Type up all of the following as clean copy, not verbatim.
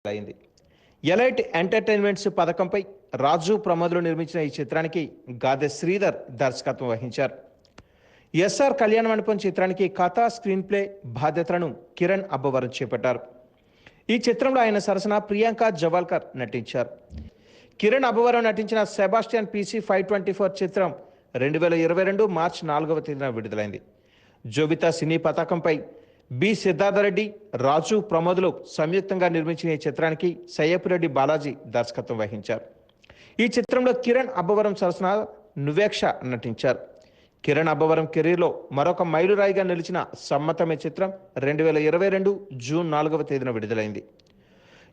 అయింది. Elite entertainments పథకంపై రాజు ప్రమోద్లు నిర్మించిన ఈ చిత్రానికి గాదె శ్రీధర్ దర్శకత్వం వహించారు. ఎస్ఆర్ కళ్యాణ మండపం చిత్రానికి కథ, స్క్రీన్ ప్లే బాధ్యతలను కిరణ్ అబ్బవరం చేపట్టారు. ఈ చిత్రంలో ఆయన సరసన ప్రియాంక జవాల్కర్ నటించారు. కిరణ్ అబ్బవరం నటించిన సెబాస్టియన్ PC 524 చిత్రం 2022 మార్చి 4వ తేదీన విడుదలైంది. జోబితా సినీ పతాకంపై బి సిద్ధార్థరెడ్డి, రాజు ప్రమోద్లు సంయుక్తంగా నిర్మించిన ఈ చిత్రానికి సయ్యపురెడ్డి బాలాజీ దర్శకత్వం వహించారు. ఈ చిత్రంలో కిరణ్ అబ్బవరం సరసన నువేక్ష నటించారు. కిరణ్ అబ్బవరం కెరీర్లో మరొక మైలురాయిగా నిలిచిన సమ్మతమే చిత్రం 2022 జూన్ 4వ తేదీన విడుదలైంది.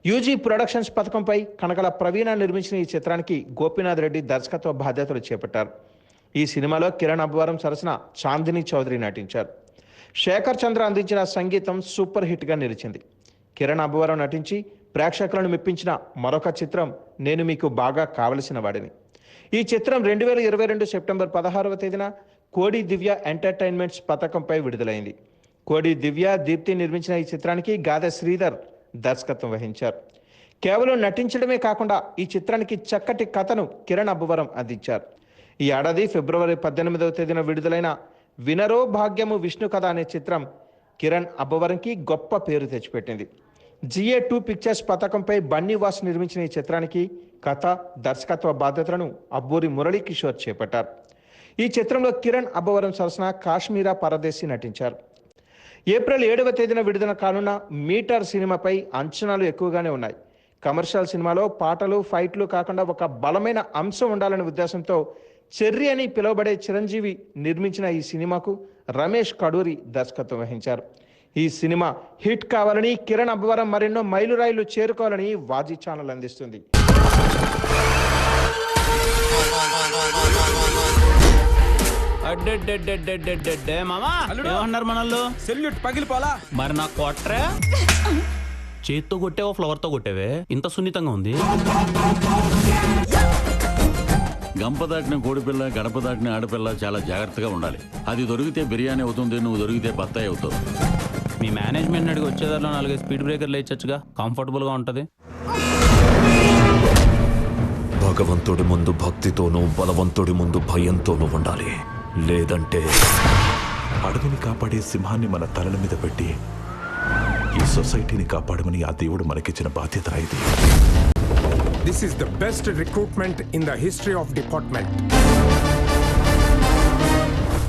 యూజీ ప్రొడక్షన్స్ పథకంపై కనకల ప్రవీణ నిర్మించిన ఈ చిత్రానికి గోపీనాథ్ రెడ్డి దర్శకత్వ బాధ్యతలు చేపట్టారు. ఈ సినిమాలో కిరణ్ అబ్బవరం సరసన చాందిని చౌదరి నటించారు. శేఖర్ చంద్ర అందించిన సంగీతం సూపర్ హిట్గా నిలిచింది. కిరణ్ అబ్బవరం నటించి ప్రేక్షకులను మెప్పించిన మరొక చిత్రం నేను మీకు బాగా కావలసిన వాడిని. ఈ చిత్రం 2022 సెప్టెంబర్ 16వ తేదీన కోడి దివ్య ఎంటర్టైన్మెంట్స్ పథకంపై విడుదలైంది. కోడి దివ్య దీప్తి నిర్మించిన ఈ చిత్రానికి గాదె శ్రీధర్ దర్శకత్వం వహించారు. కేవలం నటించడమే కాకుండా ఈ చిత్రానికి చక్కటి కథను కిరణ్ అబ్బవరం అందించారు. ఈ ఏడాది ఫిబ్రవరి 18వ తేదీన విడుదలైన వినరో భాగ్యము విష్ణు కథ అనే చిత్రం కిరణ్ అబ్బవరంకి గొప్ప పేరు తెచ్చిపెట్టింది. GA2 పిక్చర్స్ పథకంపై బన్నీవాస్ నిర్మించిన ఈ చిత్రానికి కథ, దర్శకత్వ బాధ్యతలను అబ్బూరి మురళీకిషోర్ చేపట్టారు. ఈ చిత్రంలో కిరణ్ అబ్బవరం సరసన కాశ్మీరా పరదేశి నటించారు. ఏప్రిల్ 7వ తేదీన విడుదల కానున్న మీటర్ సినిమాపై అంచనాలు ఎక్కువగానే ఉన్నాయి. కమర్షియల్ సినిమాలో పాటలు, ఫైట్లు కాకుండా ఒక బలమైన అంశం ఉండాలనే ఉద్దేశంతో చెర్రీ అని పిలువబడే చిరంజీవి నిర్మించిన ఈ సినిమాకు రమేష్ కడూరి దర్శకత్వం వహించారు. ఈ సినిమా హిట్ కావాలని, కిరణ్ అబ్బవరం మరెన్నో మైలురాయిలు చేరుకోవాలని వాజీ ఛానల్ అందిస్తుంది. మనల్లో సెల్యూట్ పగిలిపోలా. మరి నా కొట్రే చేత్తో కొట్టేవో ఫ్లవర్ తో కొట్టేవే ఇంత సున్నితంగా ఉంది. గంప దాటిన కోడిపిల్ల, గడప దాటిన ఆడపిల్ల చాలా జాగ్రత్తగా ఉండాలి. అది దొరికితే బిర్యానీ అవుతుంది, నువ్వు దొరికితే బత్తాయి అవుతావు. మీ మేనేజ్మెంట్ అడిగి వచ్చేదారిలో 4 స్పీడ్ బ్రేకర్లు ఇచ్చచ్చుగా, కంఫర్టబుల్ గా ఉంటది. భగవంతుడి ముందు భక్తితోనూ, బలవంతుడి ముందు భయంతోనూ ఉండాలి. లేదంటే అడవిని కాపాడే సింహాన్ని మన తలల మీద పెట్టి ఈ సొసైటీని కాపాడమని ఆ దేవుడు మనకిచ్చిన బాధ్యత ఇది. This is the best recruitment in the history of department.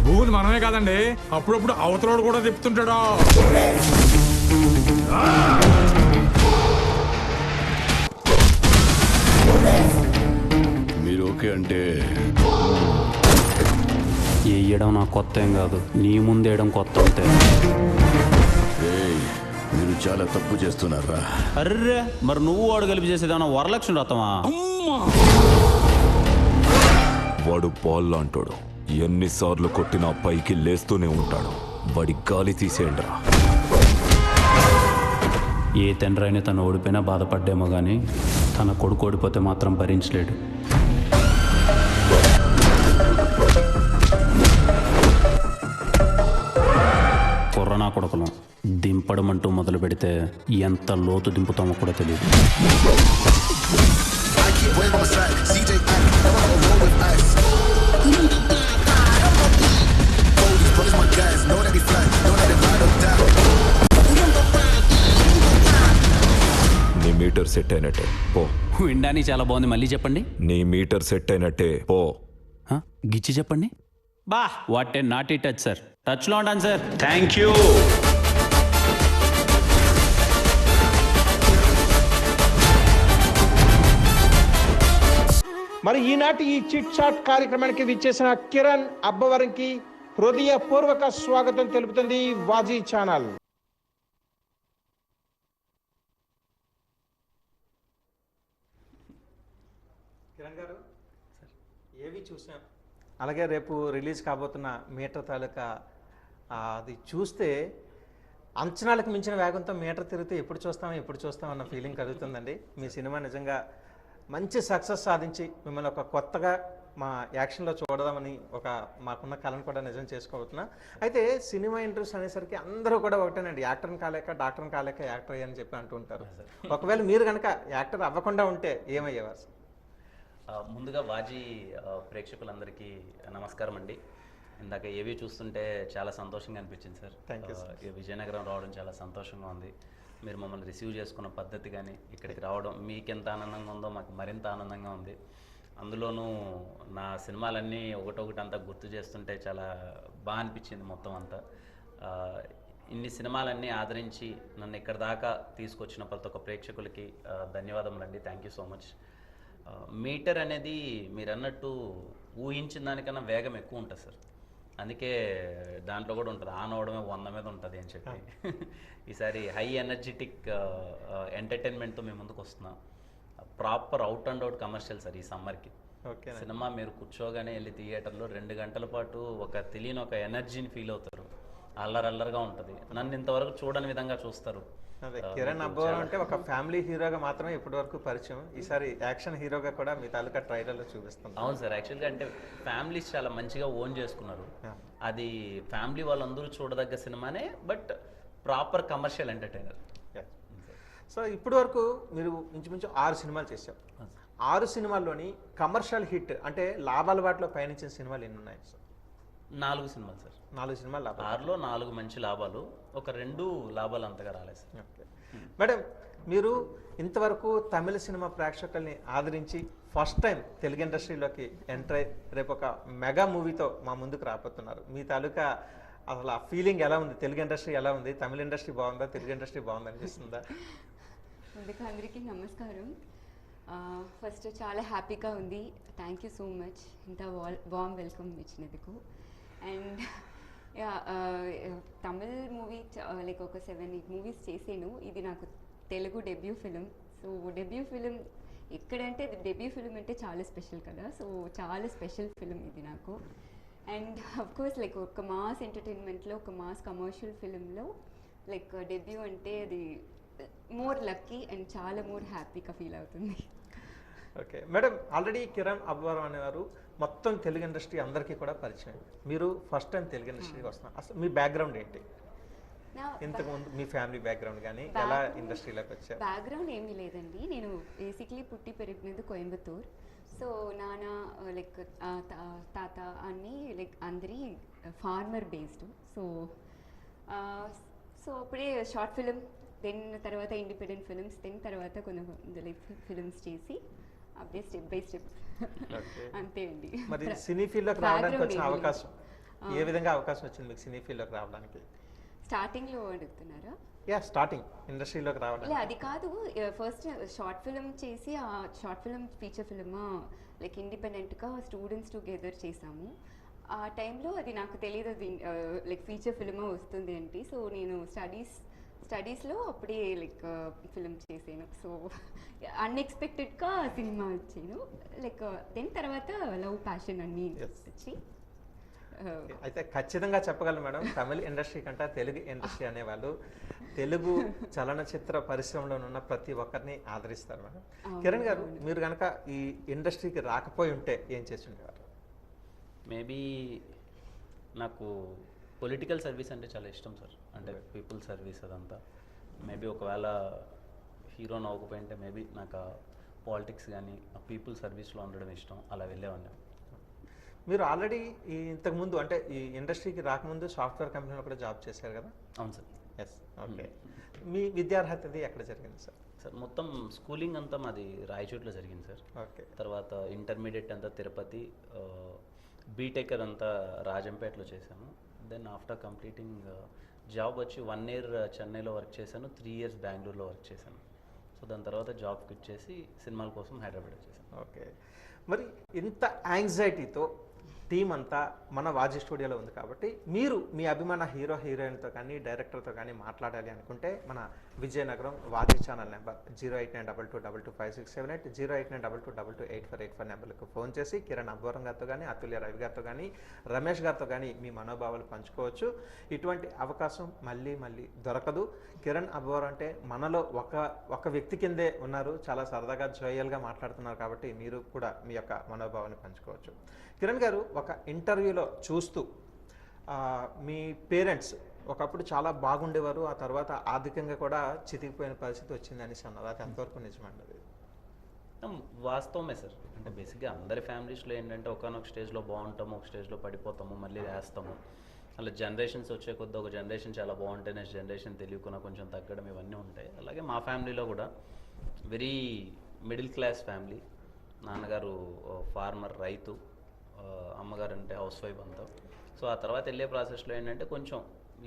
భూములు మనమే కాదండి, అప్పుడప్పుడు అవతలోడు కూడా తిప్పుతుంటాడు. మీరు ఓకే అంటే వేయడం నాకు కొత్త ఏం కాదు, నీ ముందేయడం కొత్త అంతే. మీరు చాలా తప్పు చేస్తున్నారా? అర్రే మరి నువ్వు వాడు కలిపి చేసేదేమన్నా వరలక్ష్మి వ్రతమా? వాడు బాల్ లాంటోడు. ఎన్నిసార్లు కొట్టినా పైకి లేస్తూనే ఉంటాడు. వాడి గాలి తీసేయండిరా. ఏ తండ్రైనా తను ఓడిపోయినా బాధపడ్డేమో కానీ తన కొడుకు ఓడిపోతే మాత్రం భరించలేడు. కొర్రనా కొడుకులం దింపడం అంటూ మొదలు పెడితే ఎంత లోతు దింపుతామో కూడా తెలియదు. నీ మీటర్ సెట్ అయినట్టే పో. వినడానికి చాలా బాగుంది, మళ్ళీ చెప్పండి. నీ మీటర్ సెట్ అయినట్టే పో. గిచ్చి చెప్పండి. బా what a naughty touch sir. టచ్లో ఉంటాను సార్. Thank you. మరి ఈనాటి ఈ చిట్ చాట్ కార్యక్రమానికి విచ్చేసిన కిరణ్ అబ్బవరంకి హృదయపూర్వక స్వాగతం తెలుపుతుంది వాజీ ఛానల్. కిరణ్ గారు, ఏవి చూసాం, అలాగే రేపు రిలీజ్ కాబోతున్న మీటర్ తాలూకా అది చూస్తే అంచనాలకు మించిన వేగంతో మీటర్ తిరిగితే ఎప్పుడు చూస్తాం అన్న ఫీలింగ్ కలుగుతుందండి. మీ సినిమా నిజంగా మంచి సక్సెస్ సాధించి మిమ్మల్ని ఒక కొత్తగా మా యాక్షన్లో చూడదామని మాకున్న కళను కూడా నిజం చేసుకోబోతున్నా. అయితే సినిమా ఇంటర్వ్యూస్ అనేసరికి అందరూ కూడా ఒకటేనండి, యాక్టర్ని కాలేక డాక్టర్ని కాలేక యాక్టర్ అని చెప్పి అంటూ ఉంటారు. ఒకవేళ మీరు కనుక యాక్టర్ అవ్వకుండా ఉంటే ఏమయ్యేవారు? ముందుగా వాజీ ప్రేక్షకులందరికీ నమస్కారం అండి. ఇందాక ఏవి చూస్తుంటే చాలా సంతోషంగా అనిపించింది సార్. ఈ విజయనగరం రావడం చాలా సంతోషంగా ఉంది. మీరు మమ్మల్ని రిసీవ్ చేసుకున్న పద్ధతి కానీ ఇక్కడికి రావడం మీకెంత ఆనందంగా ఉందో మాకు మరింత ఆనందంగా ఉంది. అందులోనూ నా సినిమాలన్నీ ఒకటొకటి అంతా గుర్తు చేస్తుంటే చాలా బాగా అనిపించింది మొత్తం అంతా. ఇన్ని సినిమాలన్నీ ఆదరించి నన్ను ఇక్కడ దాకా తీసుకొచ్చిన ప్రతి ఒక్క ప్రేక్షకులకి ధన్యవాదములండి. Thank you so much. Meter అనేది మీరు అన్నట్టు ఊహించిన దానికన్నా వేగం ఎక్కువ ఉంటుంది సార్. అందుకే దాంట్లో కూడా ఉంటుంది ఆన్ అవడమే 100 మీద ఉంటుంది అని చెప్పి. ఈసారి హై ఎనర్జెటిక్ ఎంటర్టైన్మెంట్తో మేము ముందుకు వస్తున్నాం. Proper out and out commercial sir ఈ సమ్మర్కి. సినిమా మీరు కూర్చోగానే వెళ్ళి థియేటర్లో 2 గంటల పాటు తెలియని ఒక ఎనర్జీని ఫీల్ అవుతారు. అల్లరల్లరిగా ఉంటుంది. నన్ను ఇంతవరకు చూడని విధంగా చూస్తారు. అదే కిరణ్ అబ్బవరం అంటే ఒక ఫ్యామిలీ హీరోగా మాత్రమే ఇప్పటి వరకు పరిచయం. ఈసారి యాక్షన్ హీరోగా కూడా మీ తాలూకా ట్రైలర్లో చూపిస్తాం. అవును సార్, యాక్చువల్గా అంటే ఫ్యామిలీస్ చాలా మంచిగా ఓన్ చేసుకున్నారు. అది ఫ్యామిలీ వాళ్ళందరూ చూడదగ్గ సినిమానే, but proper commercial entertainer. So ఇప్పటి వరకు మీరు ఇంచుమించు 6 సినిమాలు చేశారు. 6 సినిమాల్లోని కమర్షియల్ హిట్ అంటే లాభాల బాటలో పయనించిన సినిమాలు ఎన్ని ఉన్నాయి సార్? 4 సినిమాలు సార్. 4 సినిమాలు లాభాలు. 6లో 4 మంచి లాభాలు, ఒక 2 లాభాలు అంతగా రాలేదు సార్. ఓకే మేడం, మీరు ఇంతవరకు తమిళ సినిమా ప్రేక్షకుల్ని ఆదరించి ఫస్ట్ టైం తెలుగు ఇండస్ట్రీలోకి ఎంటర్ అయ్యి రేపు ఒక మెగా మూవీతో మా ముందుకు రాబోతున్నారు. మీ తాలూకా అసలు ఆ ఫీలింగ్ ఎలా ఉంది? తెలుగు ఇండస్ట్రీ ఎలా ఉంది? తమిళ ఇండస్ట్రీ బాగుందా? తెలుగు ఇండస్ట్రీ బాగుందా అనిపిస్తుందా? ముందుగా అందరికీ నమస్కారం. ఫస్ట్ చాలా హ్యాపీగా ఉంది. థ్యాంక్ యూ సో మచ్ ఇంత వార్మ్ వెల్కమ్ ఇచ్చినందుకు. అండ్ తమిళ్ మూవీ లైక్ ఒక 7-8 మూవీస్ చేసాను. ఇది నాకు Telugu debut film. So debut film ఎక్కడంటే డెబ్యూ ఫిలిం అంటే చాలా స్పెషల్ కదా. సో చాలా స్పెషల్ ఫిలిం ఇది నాకు. అండ్ అఫ్కోర్స్ లైక్ ఒక మాస్ ఎంటర్టైన్మెంట్లో ఒక మాస్ కమర్షియల్ ఫిలింలో లైక్ డెబ్యూ అంటే అది మోర్ లక్కీ అండ్ చాలా మోర్ హ్యాపీగా ఫీల్ అవుతుంది. Okay madam, already Kiran Abbavaram అనేవారు మొత్తం తెలుగు ఇండస్ట్రీ అందరికీ కూడా పరిచయం. మీరు ఫస్ట్ టైం తెలుగు ఇండస్ట్రీకి వస్తున్నారు. అసలు మీ బ్యాక్గ్రౌండ్ ఏంటి? ఇంతకుముందు మీ ఫ్యామిలీ బ్యాక్గ్రౌండ్ కానీ ఎలా ఇండస్ట్రీలోకి వచ్చారు? బ్యాక్గ్రౌండ్ ఏమీ లేదండి. నేను బేసిక్లీ పుట్టి పెరిగినది కోయంబత్తూర్. సో నాన్న లైక్ తాత అన్నీ లైక్ అందరి ఫార్మర్ బేస్డ్. సో అప్పుడే షార్ట్ ఫిలిం, దెన్ తర్వాత ఇండిపెండెంట్ ఫిలిమ్స్, దెన్ తర్వాత కొన్ని లైక్ ఫిలిమ్స్ చేసి అప్పుడే స్టెప్ బై స్టెప్ అంతే అండి. మరి సినీ ఫీల్డ్లోకి రావడానికి వచ్చిన అవకాశం ఏ విధంగా అవకాశం వచ్చింది మీకు సినీ ఫీల్డ్లోకి రావడానికి? స్టార్టింగ్లో అడుగుతున్నారా? స్టార్టింగ్ ఇండస్ట్రీలోకి రావడానికి అది కాదు. ఫస్ట్ షార్ట్ ఫిలిం చేసి ఆ short film feature film like ఇండిపెండెంట్గా స్టూడెంట్స్ టుగెదర్ చేసాము. ఆ టైంలో అది నాకు తెలియదు అది లైక్ ఫీచర్ ఫిలిం వస్తుంది అంటే. సో నేను స్టడీస్లో అప్పుడే లైక్ ఫిలిం చేసాను. సో అన్ఎక్స్పెక్టెడ్గా సినిమా వచ్చాను. లైక్ దెన్ తర్వాత లవ్ ప్యాషన్ అన్నీ వచ్చి. అయితే ఖచ్చితంగా చెప్పగలను మేడం, తమిళ ఇండస్ట్రీ కంటే తెలుగు ఇండస్ట్రీ అనేవాళ్ళు తెలుగు చలనచిత్ర పరిశ్రమలో ఉన్న ప్రతి ఒక్కరిని ఆదరిస్తారు మేడం. కిరణ్ గారు, మీరు కనుక ఈ ఇండస్ట్రీకి రాకపోయి ఉంటే ఏం చేసి ఉండేవారు? మేబీ నాకు పొలిటికల్ సర్వీస్ అంటే చాలా ఇష్టం సార్. అంటే పీపుల్ సర్వీస్ అదంతా. మేబీ ఒకవేళ హీరోని అవ్వకపోయింటే మేబీ నాకు పాలిటిక్స్ కానీ పీపుల్ సర్వీస్లో ఉండడం ఇష్టం. అలా వెళ్ళేవాడిని. మీరు ఆల్రెడీ ఇంతకుముందు అంటే ఈ ఇండస్ట్రీకి రాకముందు సాఫ్ట్వేర్ కంపెనీలో కూడా జాబ్ చేశారు కదా? అవును సార్. ఎస్. ఓకే. మీ విద్యార్హతది ఎక్కడ జరిగింది సార్? సార్ మొత్తం స్కూలింగ్ అంతా మాది రాయచోట్లో జరిగింది సార్. ఓకే. తర్వాత ఇంటర్మీడియట్ అంతా తిరుపతి, బీటెక్ అదంతా రాజంపేటలో చేశాను. దెన్ ఆఫ్టర్ కంప్లీటింగ్ జాబ్ వచ్చి 1 year చెన్నైలో వర్క్ చేశాను, 3 years బెంగళూరులో వర్క్ చేశాను. సో దాని తర్వాత జాబ్ క్విట్ చేసి సినిమాల కోసం హైదరాబాద్ వచ్చేసాను. ఓకే. మరి ఇంత యాంగ్జైటీతో టీం అంతా మన వాజీ స్టూడియోలో ఉంది కాబట్టి మీరు మీ అభిమాన హీరో హీరోయిన్తో కానీ డైరెక్టర్తో కానీ మాట్లాడాలి అనుకుంటే మన విజయనగరం వాజీ ఛానల్ నెంబర్ 08922225678 08922228484 నెంబర్లకు ఫోన్ చేసి కిరణ్ అబ్బవరం గారితో కానీ అతుల్య రవి గారితో కానీ రమేష్ గారితో కానీ మీ మనోభావాలు పంచుకోవచ్చు. ఇటువంటి అవకాశం మళ్ళీ మళ్ళీ దొరకదు. కిరణ్ అబ్బవరం అంటే మనలో ఒక వ్యక్తి కిందే ఉన్నారు, చాలా సరదాగా జోయల్గా మాట్లాడుతున్నారు కాబట్టి మీరు కూడా మీ యొక్క మనోభావాన్ని పంచుకోవచ్చు. కిరణ్ గారు, ఒక ఇంటర్వ్యూలో చూస్తూ మీ పేరెంట్స్ ఒకప్పుడు చాలా బాగుండేవారు, ఆ తర్వాత ఆర్థికంగా కూడా చితికిపోయిన పరిస్థితి వచ్చింది అనేసి అన్నారు. అది ఎంతవరకు నిజమండి? వాస్తవమే సార్. అంటే బేసిక్గా అందరి ఫ్యామిలీస్లో ఏంటంటే ఒకనొక స్టేజ్లో బాగుంటాము, ఒక స్టేజ్లో పడిపోతాము, మళ్ళీ వేస్తాము. అలా జనరేషన్స్ వచ్చే కొద్ది ఒక జనరేషన్ చాలా బాగుంటే నెక్స్ట్ జనరేషన్ తెలియకుండా కొంచెం తగ్గడం ఇవన్నీ ఉంటాయి. అలాగే మా ఫ్యామిలీలో కూడా వెరీ మిడిల్ క్లాస్ ఫ్యామిలీ. నాన్నగారు ఫార్మర్, రైతు, అమ్మగారు అంటే హౌస్ వైఫ్ అంతా. సో ఆ తర్వాత వెళ్ళే ప్రాసెస్లో ఏంటంటే కొంచెం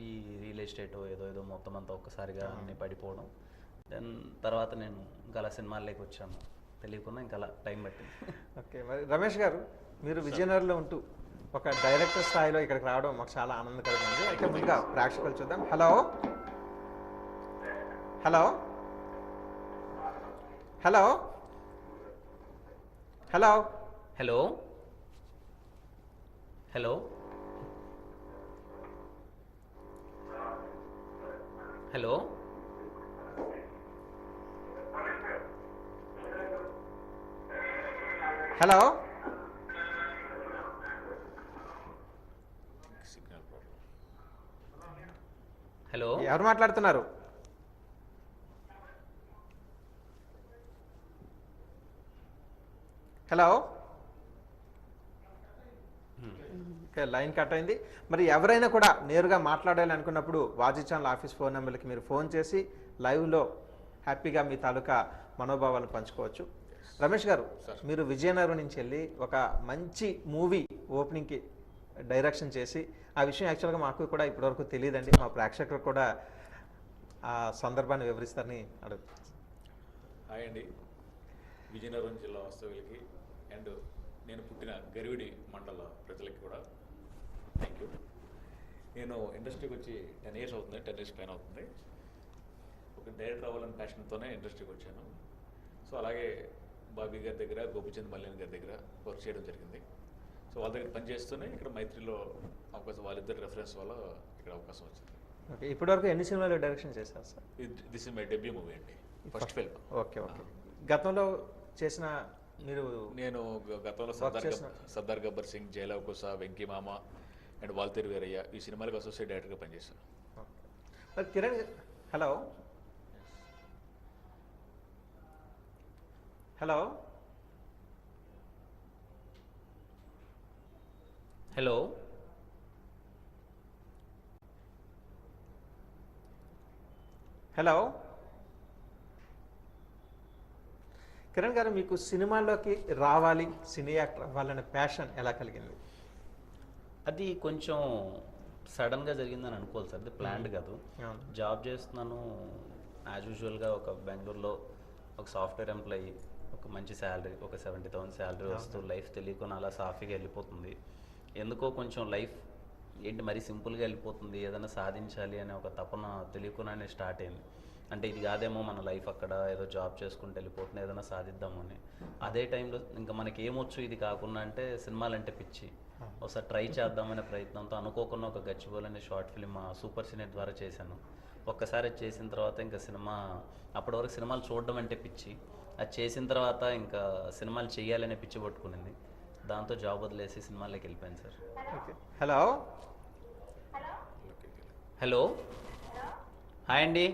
ఈ రియల్ ఎస్టేట్ ఏదో మొత్తం అంతా ఒక్కసారిగా అన్నీ పడిపోవడం. దెన్ తర్వాత నేను ఇంకా అలా సినిమాల్లోకి వచ్చాను, తెలియకుండా ఇంకా అలా టైం పట్టింది. ఓకే, మరి రమేష్ గారు, మీరు విజయనగరంలో ఉంటూ ఒక డైరెక్టర్ స్థాయిలో ఇక్కడికి రావడం మాకు చాలా ఆనందకరంగా ఉంది. అయితే ముందుగా ప్రేక్షకులు చూద్దాం. Hello hello hello hello hello hello hello hello hello ఎవరు మాట్లాడుతున్నారు? హలో. ఓకే, లైన్ కట్ అయింది. మరి ఎవరైనా కూడా నేరుగా మాట్లాడాలి అనుకున్నప్పుడు వాజీ ఛానల్ ఆఫీస్ ఫోన్ నెంబర్కి మీరు ఫోన్ చేసి లైవ్లో హ్యాపీగా మీ తాలూకా మనోభావాలను పంచుకోవచ్చు. రమేష్ గారు, మీరు విజయనగరం నుంచి వెళ్ళి ఒక మంచి మూవీ ఓపెనింగ్కి డైరెక్షన్ చేసి, ఆ విషయం యాక్చువల్గా మాకు కూడా ఇప్పటివరకు తెలియదండి, మా ప్రేక్షకులు కూడా ఆ సందర్భాన్ని వివరిస్తారని అడుగుతాను. హాయ్ అండి, విజయనగరం జిల్లా వాస్తవ్యులకి అండ్ నేను పుట్టిన గరివిడి మండల ప్రజలకి కూడా థ్యాంక్ యూ. నేను ఇండస్ట్రీకి వచ్చి 10 years అవుతుంది, 10 years పైన అవుతుంది. ఒక డైరెక్టర్ అవ్వాలని ప్యాషన్తోనే ఇండస్ట్రీకి వచ్చాను. సో అలాగే బాబీ గారి దగ్గర, గోపిచంద్ మల్లేన్ గారి దగ్గర వర్క్ చేయడం జరిగింది. సో వాళ్ళ దగ్గర పనిచేస్తూనే ఇక్కడ మైత్రిలో అవకాశం, వాళ్ళిద్దరి రెఫరెన్స్ వల్ల ఇక్కడ అవకాశం వచ్చింది. ఓకే, ఇప్పటివరకు ఎన్ని సినిమాలు డైరెక్షన్ చేశారు sir? This is my debut movie అండి, ఫస్ట్ ఫిల్మ్. Okay okay. గతంలో చేసిన మీరు? నేను గతంలో సర్దార్ గబ్బర్ సింగ్, జయలవ్ కుసా, వెంకీ మామ అండ్ వాల్తేరు వీరయ్య ఈ సినిమాలకు అసోసియేట్ డైరెక్టర్గా పనిచేశాను. మరి Kiran, hello hello hello hello Kiran గారు, మీకు సినిమాల్లోకి రావాలి, సినీ యాక్టర్ అవ్వాలనే ప్యాషన్ ఎలా కలిగింది? అది కొంచెం సడన్గా జరిగిందని అనుకోవాలి సార్, అది ప్లాన్డ్ కాదు. జాబ్ చేస్తున్నాను యాజ్ యూజువల్గా ఒక బెంగళూరులో ఒక సాఫ్ట్వేర్ ఎంప్లాయీ, ఒక మంచి శాలరీ, ఒక 70,000 శాలరీ వస్తూ లైఫ్ తెలియకుండా అలా సాఫీగా వెళ్ళిపోతుంది. ఎందుకో కొంచెం లైఫ్ ఏంటి మరీ సింపుల్గా వెళ్ళిపోతుంది, ఏదైనా సాధించాలి అనే ఒక తపన తెలియకుండానే స్టార్ట్ అయింది. అంటే ఇది కాదేమో మన లైఫ్, అక్కడ ఏదో జాబ్ చేసుకుంటూ వెళ్ళిపోతుంది, ఏదైనా సాధిద్దాము అని. అదే టైంలో ఇంకా మనకి ఏమొచ్చు ఇది కాకుండా అంటే సినిమాలంటే పిచ్చి, ఒకసారి ట్రై చేద్దామనే ప్రయత్నంతో అనుకోకుండా ఒక గచ్చిబౌలి అనే షార్ట్ ఫిల్మ్ సూపర్ సినెట్ ద్వారా చేశాను. ఒక్కసారి అది చేసిన తర్వాత ఇంకా సినిమా, అప్పటి వరకు సినిమాలు చూడడం అంటే పిచ్చి, అది చేసిన తర్వాత ఇంకా సినిమాలు చేయాలనే పిచ్చి పట్టుకునింది. దాంతో జాబ్ వదిలేసి సినిమాల్లోకి వెళ్ళిపోయాను సార్. హలో హలో హాయ్ అండి.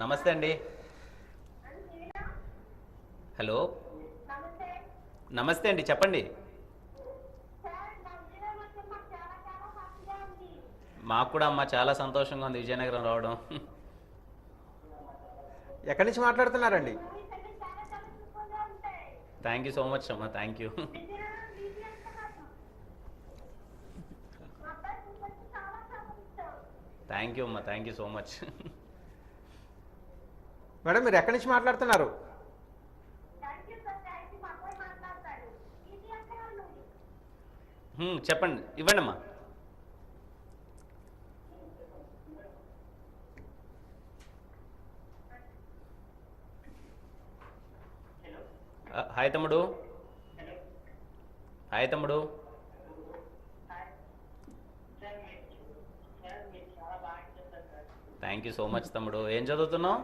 నమస్తే అండి. హలో నమస్తే అండి, చెప్పండి. మాకు కూడా అమ్మ చాలా సంతోషంగా ఉంది విజయనగరం రావడం. ఎక్కడి నుంచి మాట్లాడుతున్నారండి? థ్యాంక్ యూ సో మచ్ అమ్మ, థ్యాంక్ యూ. థ్యాంక్ యూ అమ్మ, thank you so much. Madam, మీరు ఎక్కడి నుంచి మాట్లాడుతున్నారు? చెప్పండి, ఇవ్వండి అమ్మా. హాయ్ తమ్ముడు. హాయ్ తమ్ముడు. థ్యాంక్ యూ సో మచ్ తమ్ముడు. ఏం చదువుతున్నావు?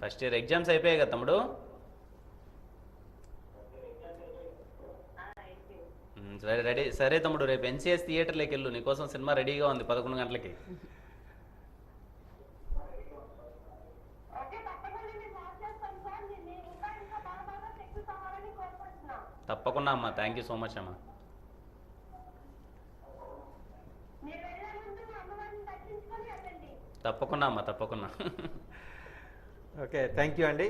First year. ఎగ్జామ్స్ అయిపోయాయి కదా తమ్ముడు? రెడీ. సరే తమ్ముడు, రేపు ఎన్సిఎస్ థియేటర్లోకి వెళ్ళు, నీకోసం సినిమా రెడీగా ఉంది 11 గంటలకి. తప్పకుండా అమ్మా. థ్యాంక్ యూ సో మచ్ అమ్మా. తప్పకుండా అమ్మా, తప్పకుండా. ఓకే, థ్యాంక్ యూ అండి.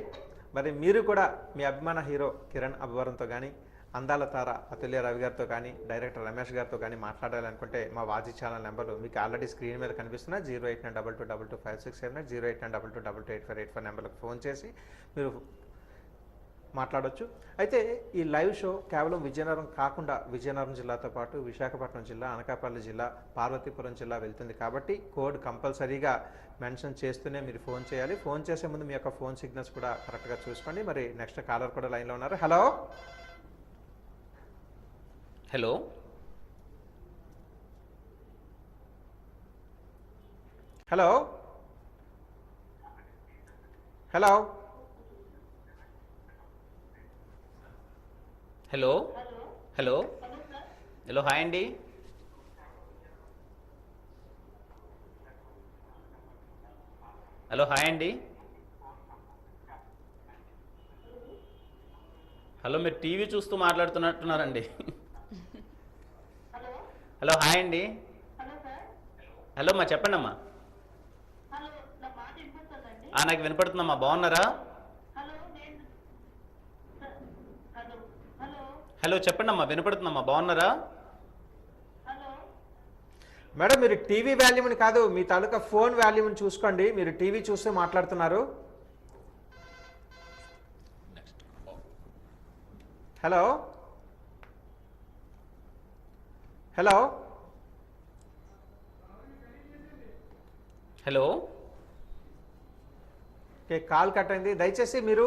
మరి మీరు కూడా మీ అభిమాన హీరో కిరణ్ అబ్బవరంతో కానీ, అందాల తార అతుల్య రవి గారితో కానీ, డైరెక్టర్ రమేష్ గారితో కానీ మాట్లాడాలనుకుంటే మా వాజీ ఛానల్ నెంబర్లు మీకు ఆల్రెడీ స్క్రీన్ మీద కనిపిస్తున్న 08922225678, 08922228484 నెంబర్లకు ఫోన్ చేసి మీరు మాట్లాడవచ్చు. అయితే ఈ లైవ్ షో కేవలం విజయనగరం కాకుండా విజయనగరం జిల్లాతో పాటు విశాఖపట్నం జిల్లా, అనకాపల్లి జిల్లా, పార్వతీపురం జిల్లా వెళ్తుంది కాబట్టి కోడ్ కంపల్సరీగా మెన్షన్ చేస్తూనే మీరు ఫోన్ చేయాలి. ఫోన్ చేసే ముందు మీ యొక్క ఫోన్ సిగ్నల్స్ కూడా కరెక్ట్గా చూసుకోండి. మరి నెక్స్ట్ కాలర్ కూడా లైన్లో ఉన్నారు. Hello hello. Hello hello hello hello hello. Hi అండి. హలో హాయ్ అండి. హలో, మీరు టీవీ చూస్తూ మాట్లాడుతున్నట్టున్నారండి. హలో హాయ్ అండి. హలో అమ్మా, చెప్పండి అమ్మా. నాకు వినపడుతుందమ్మా. బాగున్నారా? హలో చెప్పండి అమ్మా, వినపడుతుందమ్మా. బాగున్నారా? మేడం, మీరు టీవీ వాల్యూమ్ని కాదు, మీ తాలూకా ఫోన్ వాల్యూమ్ని చూసుకోండి. మీరు టీవీ చూస్తూ మాట్లాడుతున్నారు. Hello hello hello. Okay, call cut అయింది. దయచేసి మీరు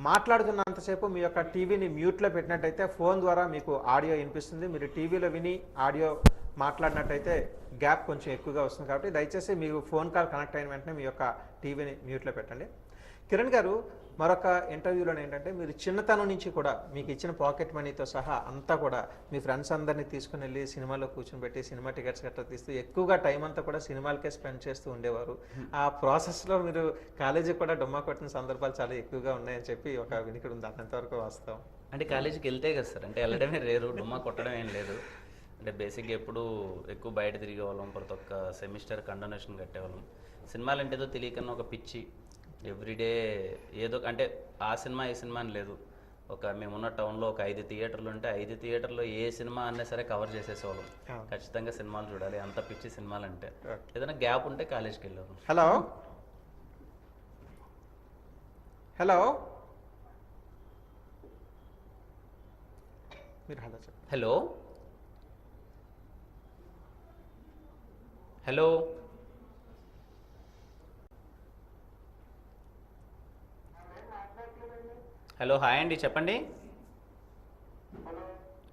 మాట్లాడుతున్నంతసేపు మీ యొక్క టీవీని మ్యూట్లో పెట్టినట్టయితే ఫోన్ ద్వారా మీకు ఆడియో వినిపిస్తుంది. మీరు టీవీలో విని ఆడియో మాట్లాడినట్టయితే గ్యాప్ కొంచెం ఎక్కువగా వస్తుంది. కాబట్టి దయచేసి మీరు ఫోన్ కాల్ కనెక్ట్ అయిన వెంటనే మీ యొక్క టీవీని మ్యూట్లో పెట్టండి. కిరణ్ గారు, మరొక ఇంటర్వ్యూలో ఏంటంటే మీరు చిన్నతనం నుంచి కూడా మీకు ఇచ్చిన పాకెట్ మనీతో సహా అంతా కూడా మీ ఫ్రెండ్స్ అందరినీ తీసుకుని వెళ్ళి సినిమాలో కూర్చొని పెట్టి సినిమా టికెట్స్ గట్రా తీస్తూ ఎక్కువగా టైం అంతా కూడా సినిమాలకే స్పెండ్ చేస్తూ ఉండేవారు. ఆ ప్రాసెస్లో మీరు కాలేజీ కూడా డొమ్మా కొట్టిన సందర్భాలు చాలా ఎక్కువగా ఉన్నాయని చెప్పి ఒక వినికిడి ఉంది. అంతవరకు వాస్తవం అంటే కాలేజీకి వెళ్తే కదా సార్, అంటే వెళ్ళడమే రేరు, డొమ్మా కొట్టడం ఏం లేదు. అంటే బేసిక్గా ఎప్పుడు ఎక్కువ బయట తిరిగేవాళ్ళం, ప్రతి ఒక్క సెమిస్టర్ కండోనేషన్ కట్టేవాళ్ళం. సినిమాలు అంటే ఏదో తెలియకన్నా ఒక పిచ్చి, ఎవ్రీడే ఏదో, అంటే ఆ సినిమా ఈ సినిమా అని లేదు. మేమున్న టౌన్లో ఒక 5 థియేటర్లు ఉంటే 5 థియేటర్లో ఏ సినిమా అన్నా సరే కవర్ చేసేసేవాళ్ళం. ఖచ్చితంగా సినిమాలు చూడాలి, అంత పిచ్చి సినిమాలు అంటే. ఏదైనా గ్యాప్ ఉంటే కాలేజ్కి వెళ్ళాము. హలో హలో మీరు హలో చెప్పండి. హలో హలో హలో హాయ్ అండి, చెప్పండి.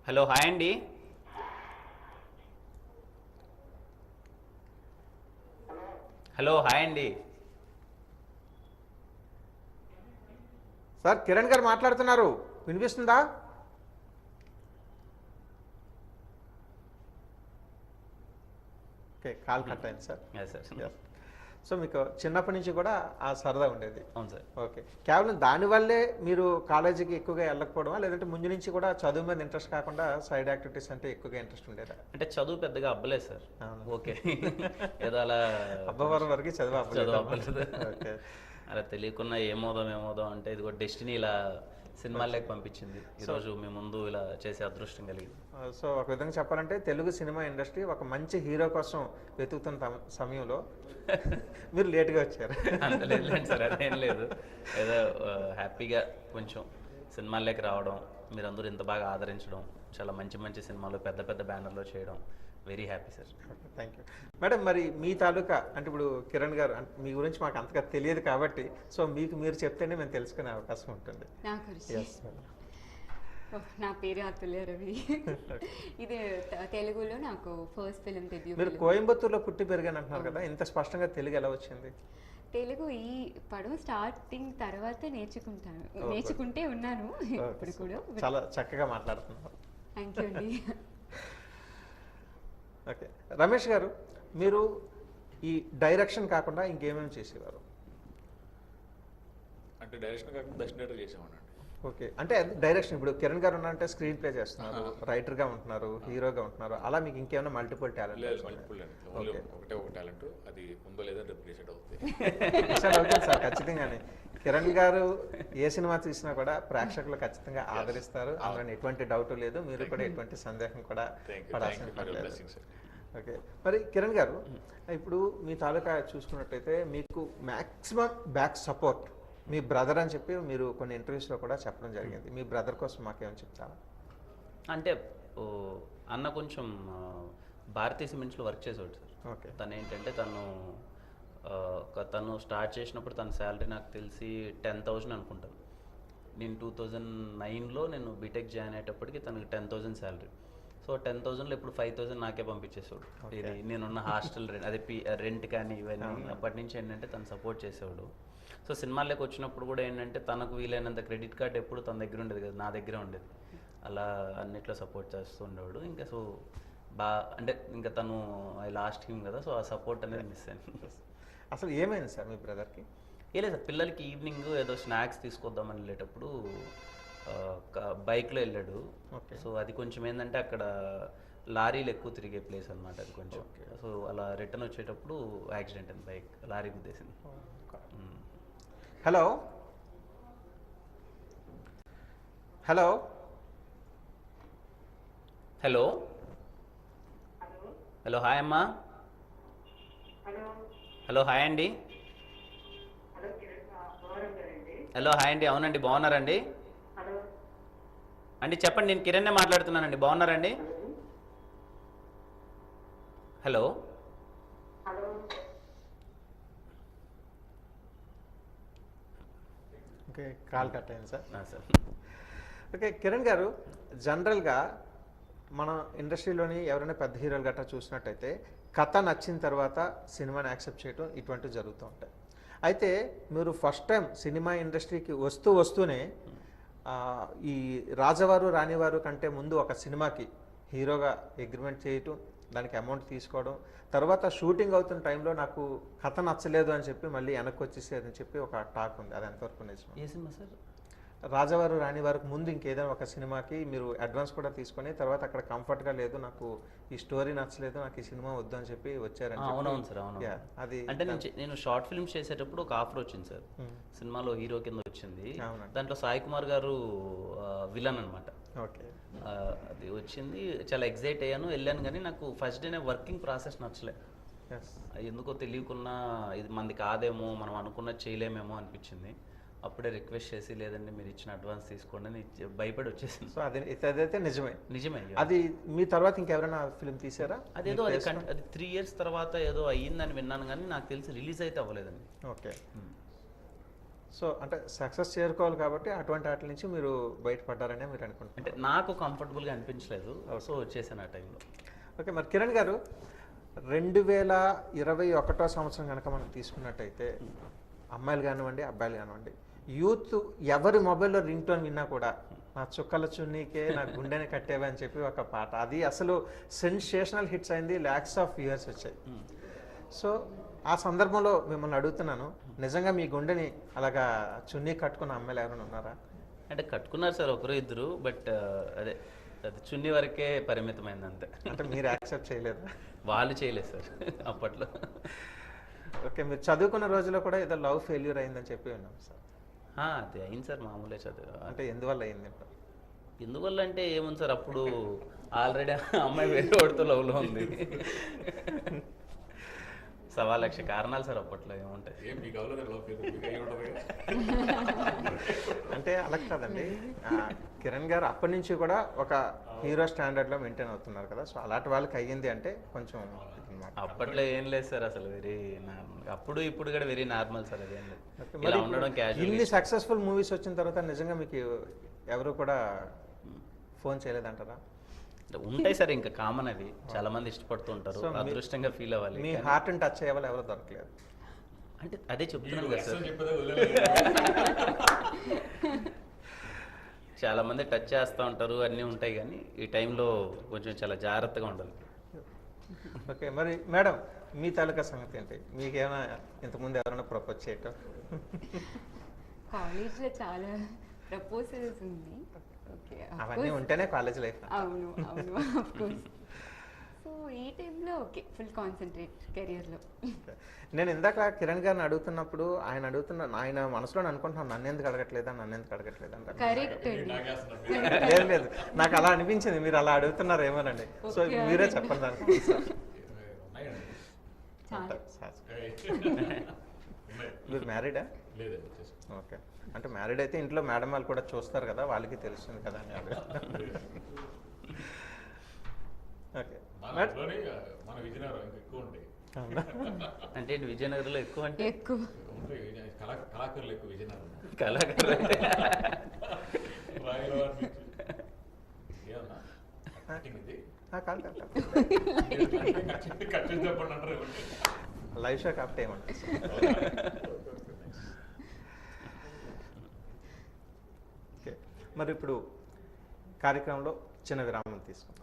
హలో హాయ్ అండి. హలో హాయ్ అండి. సార్, కిరణ్ గారు మాట్లాడుతున్నారు, వినిపిస్తుందా? ఓకే, కాల్ కట్ అయింది సార్. సార్, సో మీకు చిన్నప్పటి నుంచి కూడా ఆ సరదా ఉండేది? అవును సార్. ఓకే, కేవలం దానివల్లే మీరు కాలేజీకి ఎక్కువగా వెళ్ళకపోవడమా, లేదంటే ముందు నుంచి కూడా చదువు మీద ఇంట్రెస్ట్ కాకుండా సైడ్ యాక్టివిటీస్ అంటే ఎక్కువగా ఇంట్రెస్ట్ ఉండేదా? అంటే చదువు పెద్దగా అబ్బలేదు సార్. ఓకే, ఏదో అలా అబ్బవరం వరకు చదువు అబ్బలేదు. అలా తెలియకుండా ఏమోదాం అంటే ఇది కూడా డెస్టినీ ఇలా సినిమాల్లోకి పంపించింది. ఈరోజు మీ ముందు ఇలా చేసే అదృష్టం కలిగింది. సో ఒక విధంగా చెప్పాలంటే తెలుగు సినిమా ఇండస్ట్రీ ఒక మంచి హీరో కోసం వెతుకుతున్న సమయంలో మీరు లేట్గా వచ్చారు. అంత లేదు సార్, అదేం లేదు. ఏదో హ్యాపీగా కొంచెం సినిమాల్లోకి రావడం, మీరందరూ ఇంత బాగా ఆదరించడం, చాలా మంచి మంచి సినిమాలు పెద్ద పెద్ద బ్యానర్లో చేయడం, very happy sir. Thank you madam. మరి మీ తాలూకా అంటే ఇప్పుడు కిరణ్ గారు మీ గురించి మాకు అంతగా తెలియదు కాబట్టి సో మీకు మీరు చెప్తేనే మేము తెలుసుకునే అవకాశం ఉంటుంది. నా గురించి ఎస్ మేడం. నా పేరు అతుల్య రవి. ఇది తెలుగులో నాకు ఫస్ట్ ఫిలిం డెబ్యూ. మీరు కోయంబత్తూరులో పుట్టి పెరిగాను అంటున్నారు కదా, ఇంత స్పష్టంగా తెలుగు ఎలా వచ్చింది? తెలుగు ఈ పడం స్టార్టింగ్ తర్వాత నేర్చుకుంటే ఉన్నాను ఇప్పుడు కూడా. చాలా చక్కగా మాట్లాడుతున్నారు. థ్యాంక్ యూ అండి. ఓకే రమేష్ గారు, మీరు ఈ డైరెక్షన్ కాకుండా ఇంకేమేమి చేసేవారు? అంటే డైరెక్షన్ కాకుండా దర్శనం చేసామనండి. ఓకే, అంటే డైరెక్షన్ ఇప్పుడు కిరణ్ గారు ఉన్నారంటే స్క్రీన్ ప్లే చేస్తున్నారు, రైటర్గా ఉంటున్నారు, హీరోగా ఉంటున్నారు, అలా మీకు ఇంకేమైనా మల్టిపుల్ టాలెంట్? లేదు, మల్టిపుల్ ఓన్లీ ఒకటే ఒక టాలెంట్, అది ఉందో లేదో రేపు డిసైడ్ అవుతుంది. డిసైడ్ అవుతుంది సార్ ఖచ్చితంగానే. కిరణ్ గారు ఏ సినిమా తీసినా కూడా ప్రేక్షకులు ఖచ్చితంగా ఆదరిస్తారు, అందులో ఎటువంటి డౌట్ లేదు, మీరు కూడా ఎటువంటి సందేహం కూడా పడాల్సిన పని లేదు. ఓకే, మరి కిరణ్ గారు ఇప్పుడు మీ తాలూకా చూసుకున్నట్టయితే మీకు మ్యాక్సిమం బ్యాక్ సపోర్ట్ మీ బ్రదర్ అని చెప్పి మీరు కొన్ని ఇంటర్వ్యూస్లో కూడా చెప్పడం జరిగింది. మీ బ్రదర్ కోసం మాకేమైనా చెప్తారా? అంటే అన్న కొంచెం భారతీయ సిమెంట్స్లో వర్క్ చేసేవాడు సార్. ఓకే, తను ఏంటంటే తను స్టార్ట్ చేసినప్పుడు తన శాలరీ నాకు తెలిసి 10,000 అనుకుంటాను. నేను 2009లో నేను బీటెక్ జాయిన్ అయ్యేటప్పటికి తనకి 10,000 శాలరీ. సో 10,000లో ఇప్పుడు 5,000 నాకే పంపించేసాడు. ఇది నేనున్న హాస్టల్ రెంట్, అదే రెంట్ కానీ ఇవన్నీ అప్పటి నుంచి ఏంటంటే తను సపోర్ట్ చేసేవాడు. సో సినిమాల్లోకి వచ్చినప్పుడు కూడా ఏంటంటే తనకు వీలైనంత క్రెడిట్ కార్డ్ ఎప్పుడు తన దగ్గర ఉండేది కదా, నా దగ్గరే ఉండేది. అలా అన్నిట్లో సపోర్ట్ చేస్తూ ఉండేవాడు. ఇంకా సో అంటే ఇంకా తను ఐ లాస్ట్ హిమ్ కదా, సో ఆ సపోర్ట్ అనేది మిస్ అయింది. అసలు ఏమైంది సార్ మీ బ్రదర్కి? లేదు సార్, పిల్లలకి ఈవినింగ్ ఏదో స్నాక్స్ తీసుకొద్దామని వెళ్ళేటప్పుడు బైక్లో వెళ్ళాడు. సో అది కొంచెం ఏంటంటే అక్కడ లారీలు ఎక్కువ తిరిగే ప్లేస్ అనమాట అది కొంచెం. సో అలా రిటర్న్ వచ్చేటప్పుడు యాక్సిడెంట్ అయింది, బైక్ లారీ గుద్దేసింది. Hello hello hello hello hi అమ్మా. హలో హాయ్ అండి. హలో హాయ్ అండి. అవునండి, బాగున్నారండి అండి? చెప్పండి, నేను కిరణ్నే మాట్లాడుతున్నానండి. బాగున్నారండి? హలో ఓకే, కాల్ కట్ అయింది sir. Sir. Okay Kiran garu, జనరల్గా మన ఇండస్ట్రీలోని ఎవరైనా పెద్ద హీరోలు గట్రా చూసినట్టయితే కథ నచ్చిన తర్వాత సినిమాని యాక్సెప్ట్ చేయడం ఇటువంటివి జరుగుతూ ఉంటాయి. అయితే మీరు ఫస్ట్ టైం సినిమా ఇండస్ట్రీకి వస్తూనే ఈ రాజవారు రాణివారు కంటే ముందు ఒక సినిమాకి హీరోగా అగ్రిమెంట్ చేయటం, దానికి అమౌంట్ తీసుకోవడం, తర్వాత షూటింగ్ అవుతున్న టైంలో నాకు కథ నచ్చలేదు అని చెప్పి మళ్ళీ వెనక్కి వచ్చేసేదని చెప్పి ఒక టాక్ ఉంది. అది ఎంతవరకు నిజం? ఏ సినిమా సార్? రాజవారు రాణివారికి ముందు ఇంకేదైనా ఒక సినిమాకి మీరు అడ్వాన్స్ కూడా తీసుకొని తర్వాత అక్కడ కంఫర్ట్గా లేదు, నాకు ఈ స్టోరీ నచ్చలేదు, నాకు ఈ సినిమా వద్దు అని చెప్పి వచ్చారని. అవునవును సార్, అవును. అది అంటే నేను షార్ట్ ఫిల్మ్స్ చేసేటప్పుడు ఒక ఆఫర్ వచ్చింది సార్, సినిమాలో హీరో కింద వచ్చింది. దాంట్లో సాయి కుమార్ గారు విలన్ అనమాట. ఓకే, అది వచ్చింది, చాలా ఎగ్జైట్ అయ్యాను, వెళ్ళాను. కానీ నాకు ఫస్ట్ డేనే వర్కింగ్ ప్రాసెస్ నచ్చలే. ఎందుకో తెలియకున్నా ఇది మంది కాదేమో, మనం అనుకున్నది చేయలేమేమో అనిపించింది. అప్పుడే రిక్వెస్ట్ చేసి లేదండి మీరు ఇచ్చిన అడ్వాన్స్ తీసుకోండి అని భయపడి వచ్చేసింది. సో అదైతే నిజమే. అది మీ తర్వాత ఇంకెవరైనా ఫిల్మ్ తీసారా? అదేదో అది 3 years తర్వాత ఏదో అయ్యిందని విన్నాను, కానీ నాకు తెలిసి రిలీజ్ అయితే అవ్వలేదండి. ఓకే, సో అంటే సక్సెస్ చేరుకోవాలి కాబట్టి అటువంటి వాటి నుంచి మీరు బయటపడ్డారనే మీరు అనుకుంటున్నారు? అంటే నాకు కంఫర్టబుల్గా అనిపించలేదు, సో వచ్చేసాను ఆ టైంలో. ఓకే, మరి కిరణ్ గారు 2021 సంవత్సరం కనుక మనం తీసుకున్నట్టయితే అమ్మాయిలు కానివ్వండి అబ్బాయిలు కానివ్వండి, యూత్ ఎవరి మొబైల్లో రింగ్ టోన్ విన్నా కూడా నా చుక్కల చున్నీకే నా గుండెని కట్టేవా అని చెప్పి ఒక పాట, అది అసలు సెన్సేషనల్ హిట్స్ అయింది, lakhs of views వచ్చాయి. సో ఆ సందర్భంలో మిమ్మల్ని అడుగుతున్నాను, నిజంగా మీ గుండెని అలాగా చున్నీ కట్టుకున్న అమ్మాయిలు ఎవరైనా ఉన్నారా? అంటే కట్టుకున్నారు సార్ ఒకరు ఇద్దరు, బట్ అదే అది చున్నీ వరకే పరిమితమైంది అంతే. అంటే మీరు యాక్సెప్ట్ చేయలేదు? వాళ్ళు చేయలేదు సార్ అప్పట్లో. ఓకే, మీరు చదువుకున్న రోజుల్లో కూడా ఏదో లవ్ ఫెయిల్యూర్ అయిందని చెప్పి విన్నాం సార్. అది అయింది సార్, మామూలే చదువు. అంటే ఎందువల్ల అయింది? ఎందువల్ల అంటే ఏముంది సార్, అప్పుడు ఆల్రెడీ అమ్మాయి వేరే వాడితో లవ్లో ఉంది. సో 1,00,000 కారణాలు సార్ అప్పట్లో ఏముంటాయి. ఏం మీకు అవ్వలేదు లోపు మీకు అయ్యి ఉంటుంది కదా. అంటే అలా కాదండి, కిరణ్ గారు అప్పటి నుంచి కూడా ఒక హీరో స్టాండర్డ్లో మెయింటైన్ అవుతున్నారు కదా, సో అలాంటి వాళ్ళకి అయ్యింది అంటే కొంచెం ఇదన్నమాట. అప్పట్లో ఏం లేదు సార్, అసలు వెరీ నార్మల్. అప్పుడు ఇప్పుడు కూడా వెరీ నార్మల్ సార్, అదేం లేదు. మరి ఇలా ఉండడం క్యాజువల్. ఇన్ని సక్సెస్ఫుల్ మూవీస్ వచ్చిన తర్వాత నిజంగా మీకు ఎవరు కూడా ఫోన్ చేయలేదంటారా? ఉంటాయి సార్, ఇంకా కామన్ అవి. చాలా మంది ఇష్టపడుతూ ఉంటారు, So, అదృష్టంగా ఫీల్ అవ్వాలి. మీ హార్ట్ని టచ్ అయ్యే వాళ్ళు ఎవరు దొరకలేదు? అంటే అదే చెప్తున్నాను మీరు కదా సార్, అస్సలు చెప్పేదే వదిలేదు. చాలా మంది టచ్ చేస్తూ ఉంటారు, అన్నీ ఉంటాయి, కానీ ఈ టైంలో కొంచెం చాలా జాగ్రత్తగా ఉండాలి. ఓకే, మరి మేడం మీ తాలూకా సంగతి ఏంటి? మీకేమైనా ఇంతకుముందు ఎవరైనా ప్రపోజ్ చేయటం? కాలేజ్లో చాలా ప్రపోజల్స్ ఉంది. ఓకే, అవన్నీ ఉంటేనే కాలేజ్ లైఫ్. అవును అవును, ఆఫ్ కోర్స్. సో ఈ టైంలో ఓకే, ఫుల్ కాన్సన్ట్రేట్ కెరియర్లో. నేను ఇందాక కిరణ్ గారిని అడుగుతున్నప్పుడు ఆయన మనసులో అనుకుంటున్నాను, నన్ను ఎందుకు అడగట్లేదా అంటారు. కరెక్ట్ అండి. నాకేస్తున్నారు. లేదు లేదు, నాకు అలా అనిపించింది, మీరు అలా అడుగుతున్నారు ఏమోనండి. సో Okay, మీరే అడగండి. చెప్పండి దానికి. ఉన్నాయండి. చాలా. ఉన్నాయి. మీరు మ్యారీడా? లేదండి చేసుకో. ఓకే, అంటే మ్యారీడ్ అయితే ఇంట్లో మేడం వాళ్ళు కూడా చూస్తారు కదా, వాళ్ళకి తెలుస్తుంది కదా అని ఓకే మన మేడం, ఇంట్లోనే మన విజయనగరం ఇంకా ఎక్కువ ఉంటాయి. అంటే ఏంటి విజయనగరంలో ఎక్కువ అంటే ఎక్కువ ఉంటాయి కళాకారులు ఎక్కువ విజయనగరం. కళాకారు అయితే రాయల వారి నుంచి. ఏమన్నా కటింగ్ ఇది కాదు కాదు కట్ చేసి చెప్పండి అంటారు ఎవరికి. లైవ్ షో కాబట్టి ఏమంటారు. ఓకే, మరి ఇప్పుడు కార్యక్రమంలో చిన్న విరామం తీసుకుందాం.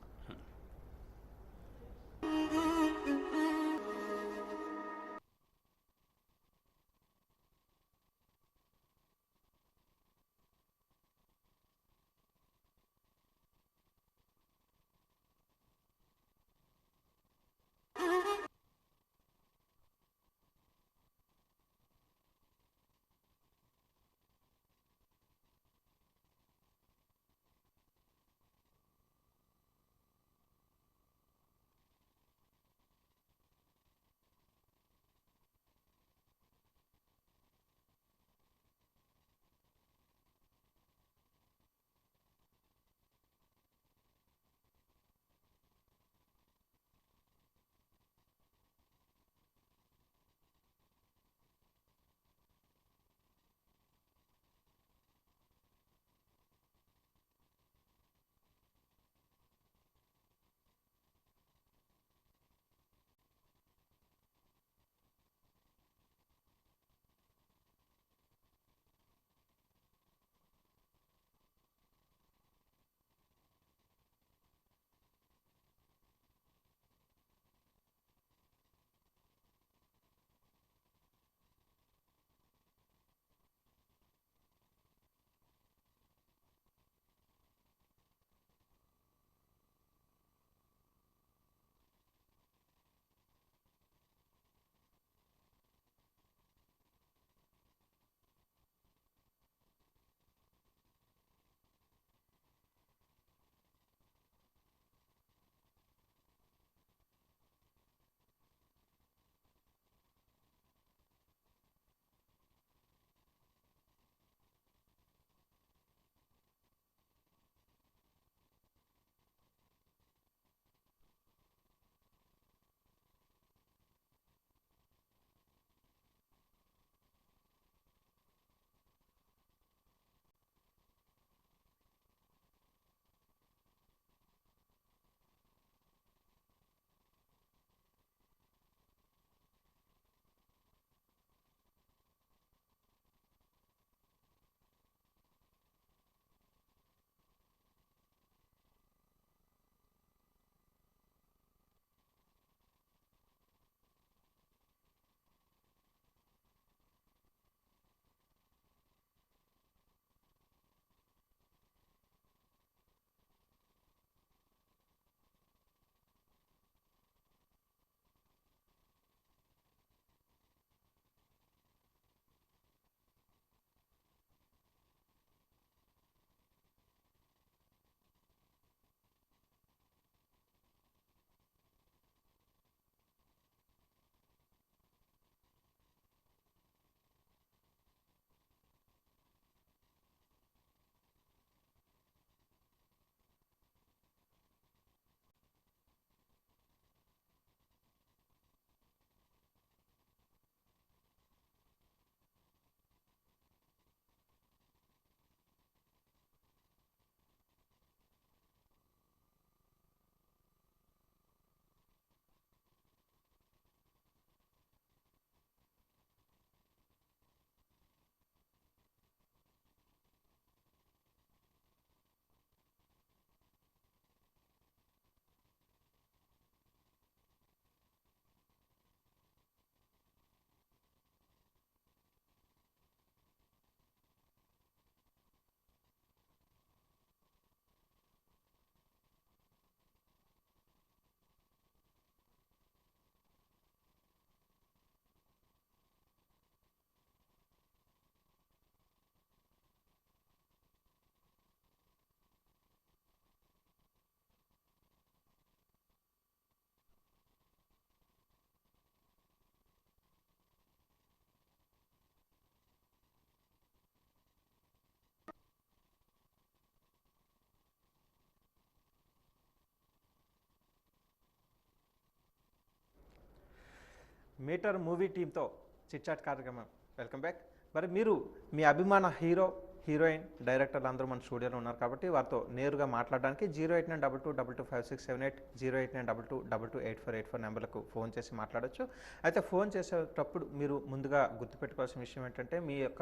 మీటర్ మూవీ టీంతో చిట్చాట్ కార్యక్రమం వెల్కమ్ బ్యాక్. మరి మీరు మీ అభిమాన హీరో, హీరోయిన్, డైరెక్టర్లు అందరూ మన స్టూడియోలో ఉన్నారు కాబట్టి వారితో నేరుగా మాట్లాడడానికి 08922225678 08922228484 నెంబర్లకు ఫోన్ చేసి మాట్లాడచ్చు. అయితే ఫోన్ చేసేటప్పుడు మీరు ముందుగా గుర్తుపెట్టుకోవాల్సిన విషయం ఏంటంటే మీ యొక్క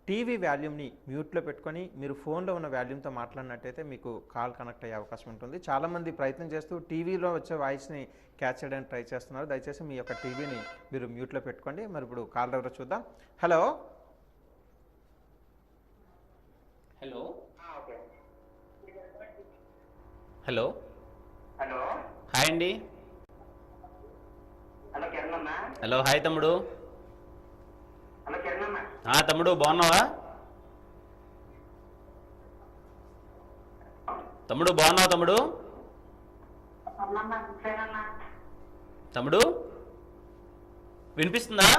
టీవీ వాల్యూమ్ని మ్యూట్లో పెట్టుకొని మీరు ఫోన్లో ఉన్న వాల్యూమ్తో మాట్లాడినట్టయితే మీకు కాల్ కనెక్ట్ అయ్యే అవకాశం ఉంటుంది. చాలామంది ప్రయత్నం చేస్తూ టీవీలో వచ్చే వాయిస్ని క్యాచ్ చేయడానికి ట్రై చేస్తున్నారు. దయచేసి మీ యొక్క టీవీని మీరు మ్యూట్లో పెట్టుకోండి. మరి ఇప్పుడు కాల్ ఎవరో చూద్దాం. Hello hello hello hello hi అండి. హలో కిరణ్ అన్న. హలో హాయ్ తమ్ముడు. హలో కిరణ్ అన్న. తమ్ముడు బాగున్నావా? తమ్ముడు బాగున్నావా తమ్ముడు? తమ్ముడు వినిపిస్తుందా?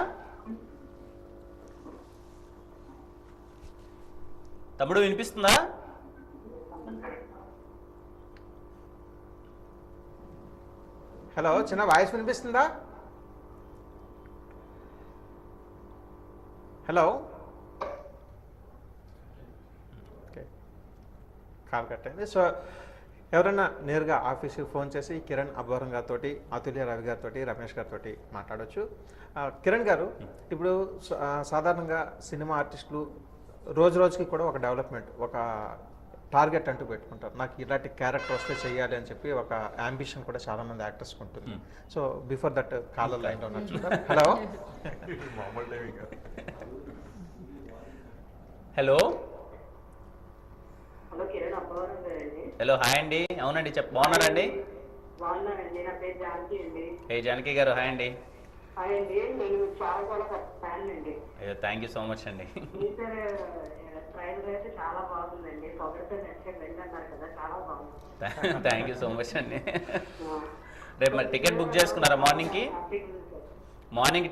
తమ్ముడు వినిపిస్తుందా? హలో, చిన్న వాయిస్ వినిపిస్తుందా? హలో, ఓకే, కాల్ కట్ అయింది. సో ఎవరైనా నేరుగా ఆఫీస్కి ఫోన్ చేసి కిరణ్ అబ్బవరం గారితో, అతుల్య రవి గారితో, రమేష్ గారితో మాట్లాడవచ్చు. కిరణ్ గారు, ఇప్పుడు సాధారణంగా సినిమా ఆర్టిస్టులు రోజు రోజుకి కూడా ఒక డెవలప్మెంట్, ఒక టార్గెట్ అంటూ పెట్టుకుంటారు. నాకు ఇలాంటి క్యారెక్టర్ వస్తే చేయాలి అని చెప్పి ఒక అంబిషన్ కూడా చాలామంది యాక్టర్స్కి ఉంటుంది. సో బిఫోర్ దట్ కాలర్ లైన్లో ఉన్నారు చూద్దాం. Hello hello hello Kiran Abbavaram గారండి. హలో హాయ్ అండి. అవునండి, బాగున్నారండి? బాగున్నానండి. నా పేరు జానకి అండి. హే జానకి గారు, హాయ్ అండి. హాయ్ అండి. నేను చాలా చాలా ఫ్యాన్ అండి. అయ్యో, థ్యాంక్ యూ సో మచ్ అండి. టీచర్ ట్రైలర్ అయితే చాలా బాగుందండి. పొగడితే నచ్చే వెళ్ళన్నారు కదా, చాలా బాగుంది. థ్యాంక్ యూ సో మచ్ అండి. రేపు మరి టికెట్ బుక్ చేసుకున్నారా? మార్నింగ్కి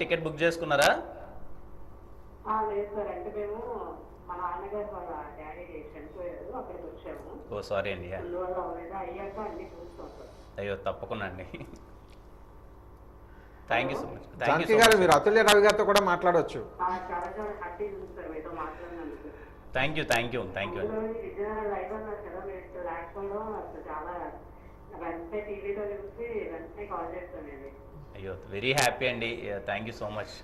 టికెట్ బుక్ చేసుకున్నారా? లేదు సార్, అంటే మేము మా నాన్నగారు వాళ్ళ డాడీ చనిపోయారు, అక్కడికి వచ్చాము. ఓ సారీ అండి. అందువల్ల అయ్యాక అన్ని చూస్తాం సార్. అయ్యో తప్పకుండా అండి. Thank you so much. Janaki గారు, మీరు అతుల్య రవి గారితో కూడా మాట్లాడవచ్చు. చాలా చాలా హ్యాపీగా ఉంది సార్ మీతో మాట్లాడినందుకు. థ్యాంక్ యూ అండి. విజయనగరం లైవ్ అన్నారు కదా, మీరు ప్లాట్ఫామ్లో అసలు చాలా వెంటనే టీవీలో చూసి వెంటనే కాల్ చేస్తానండి. అయ్యో, వెరీ హ్యాపీ అండి. Thank you so much.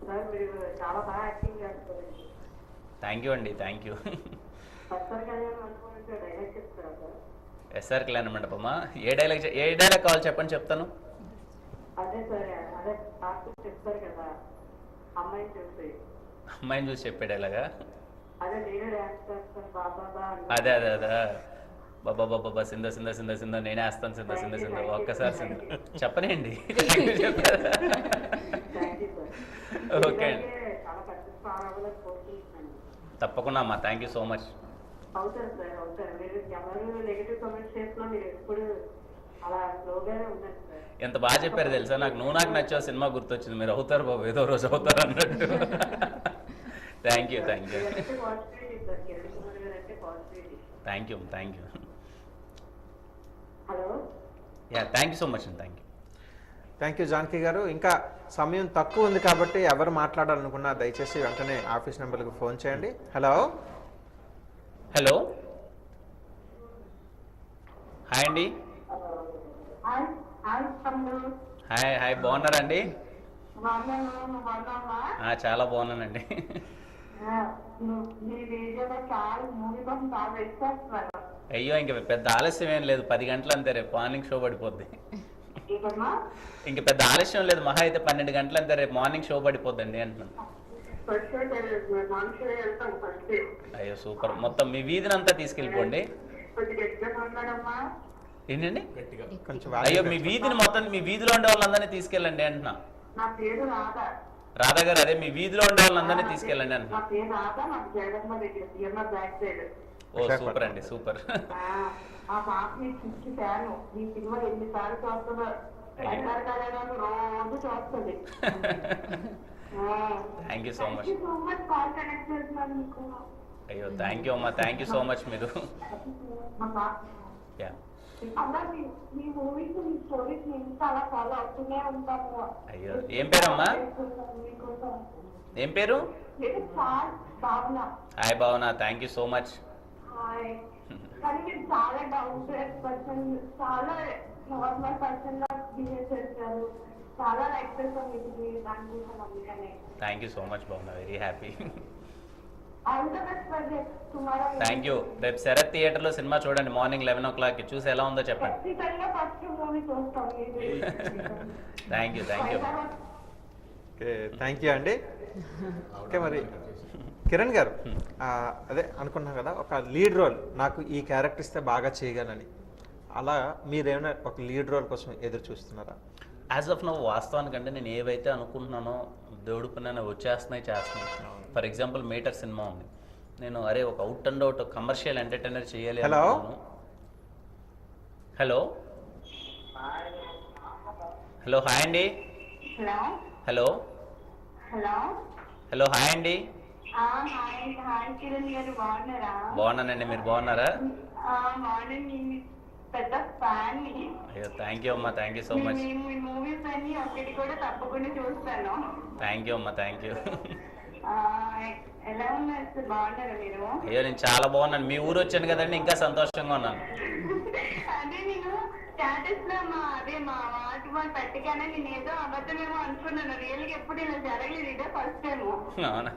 Sir మీరు చాలా బాగా యాక్టింగ్ చేస్తారండి. థ్యాంక్ యూ అండి. Thank you. ఎస్ఆర్ కళ్యాణ్ అనుకోండి సార్, డైలాగ్ చెప్తారా సార్? ఎస్ఆర్ కళ్యాణ్ మండపమా? ఏ డైలాగ్ కావాలి చెప్పండి, చెప్తాను. అదే సార్, అదే డాక్టర్ చెప్తారు కదా, అమ్మాయిని చూసి చెప్పే డైలాగా? అదే నేనే డాన్స్ చేస్తాను బాబా. అదే బాబా బాబా సింద సింద సింద సింద నేనే వేస్తాను సింద సింద సింద ఒక్కసారి సింద చెప్పనేయండి. ఓకే అండి, తప్పకుండా అమ్మా. Thank you so much. అవుతారు సార్, అవుతారు. మీరు ఎవరు నెగిటివ్ కామెంట్స్ చేసినా మీరు ఎప్పుడు అలా స్లోగానే ఉన్నారు సార్. ఎంత బాగా చెప్పారు తెలుసా, నాకు నచ్చే సినిమా గుర్తొచ్చింది. మీరు అవుతారు బాబు, ఏదో రోజు అవుతారు అన్నట్టు. Thank you. Positivity sir, Kiran Kumar గారు అంటే positivity. Thank you. Hello, thank you so much అండి. థ్యాంక్ యూ జానకి గారు. ఇంకా సమయం తక్కువ ఉంది కాబట్టి ఎవరు మాట్లాడాలనుకున్నా దయచేసి వెంటనే ఆఫీస్ నెంబర్కి ఫోన్ చేయండి. హలో హాయ్ అండి. హాయ్ బాగున్నారండి? చాలా బాగున్నానండి. అయ్యో, ఇంక పెద్ద ఆలస్యం ఏం లేదు, 10 గంటలు అంతే. రేపు మార్నింగ్ షో పడిపోద్ది. ఇంక పెద్ద ఆలస్యం లేదు, మహా అయితే 12 గంటలు అంతే. రేపు మార్నింగ్ షో పడిపోద్దండి అంటున్నాను. అయ్యో సూపర్. మొత్తం మీ వీధిని అంతా తీసుకెళ్ళిపోండి. ఏంటండి? అయ్యో, మీ వీధిని మొత్తం, మీ వీధిలో ఉండే వాళ్ళందరినీ తీసుకెళ్ళండి అంటున్నా. రాధా గారు, అదే మీ వీధిలో ఉండే వాళ్ళందరినీ తీసుకెళ్ళండి అంటున్నా. ఓ సూపర్ అండి, super. Thank you so much. అయ్యో థ్యాంక్ యూ అమ్మా, థ్యాంక్ యూ సో మచ్. మీరు అలా మీ మూవీస్ మీ స్టోరీస్ మేము చాలా ఫాలో అవుతూనే ఉంటాము. అయ్యో ఏం పేరమ్మా? మీకోసం ఏం పేరు? చాలా భావన. హాయ్ భావన, thank you so much. Hi. కానీ మీరు చాలా డౌన్ టు ఎర్త్ పర్సన్, చాలా నార్మల్ పర్సన్ లా బిహేవ్ చేస్తారు. చాలా లైక్ చేస్తాం మీకు దానికోసం అందుకనే. థ్యాంక్ యూ సో మచ్ భావన, very happy. All the best for tomorrow. Thank you. రేపు శరత్ థియేటర్లో సినిమా చూడండి మార్నింగ్ 11 o'clockకి. చూసి ఎలా ఉందో చెప్పండి. ఖచ్చితంగా ఫస్ట్ మూవీ చూస్తాం. Thank you, thank you. Okay, thank you అండి. ఓకే, మరి కిరణ్ గారు, అదే అనుకున్నాం కదా, ఒక లీడ్ రోల్ నాకు ఈ క్యారెక్టర్ ఇస్తే బాగా చేయగలని, అలా మీరేమైనా ఒక లీడ్ రోల్ కోసం ఎదురు చూస్తున్నారా? యాజ్ ఆఫ్ నో వాస్తవానికంటే నేను ఏవైతే అనుకుంటున్నానో దేవుడు పైన వచ్చేస్తున్నాయి, చేస్తున్నాయి. ఫర్ ఎగ్జాంపుల్ మీటర్ సినిమా ఉంది, నేను అరే ఒక out and out commercial entertainer చేయాలి. హలో హలో హలో హాయ్ అండి. Hello hello hello hello hi అండి. హాయ్ కిరణ్ గారు, బాగున్నారా? బాగున్నానండి, మీరు బాగున్నారా? మార్నింగ్ పెద్ద ఫ్యాన్. అయ్యో థ్యాంక్ యూ అమ్మా, thank you so much. Me movies అన్ని ఒకటి కూడా తప్పకుండా చూస్తాను. థ్యాంక్ యూ అమ్మా, థ్యాంక్ యూ. ఎలా ఉన్నారు సార్, బాగున్నారా మీరు? అయ్యో నేను చాలా బాగున్నాను, మీ ఊరు వచ్చాను కదండి, ఇంకా సంతోషంగా ఉన్నాను. అదే నేను స్టాటస్ లో మా వాటి పెట్టగానే నేను ఏదో అబద్ధమేమో అనుకున్నాను. రియల్ గా ఎప్పుడు ఇలా జరగలేదు, ఇదే ఫస్ట్ టైం. అవునా?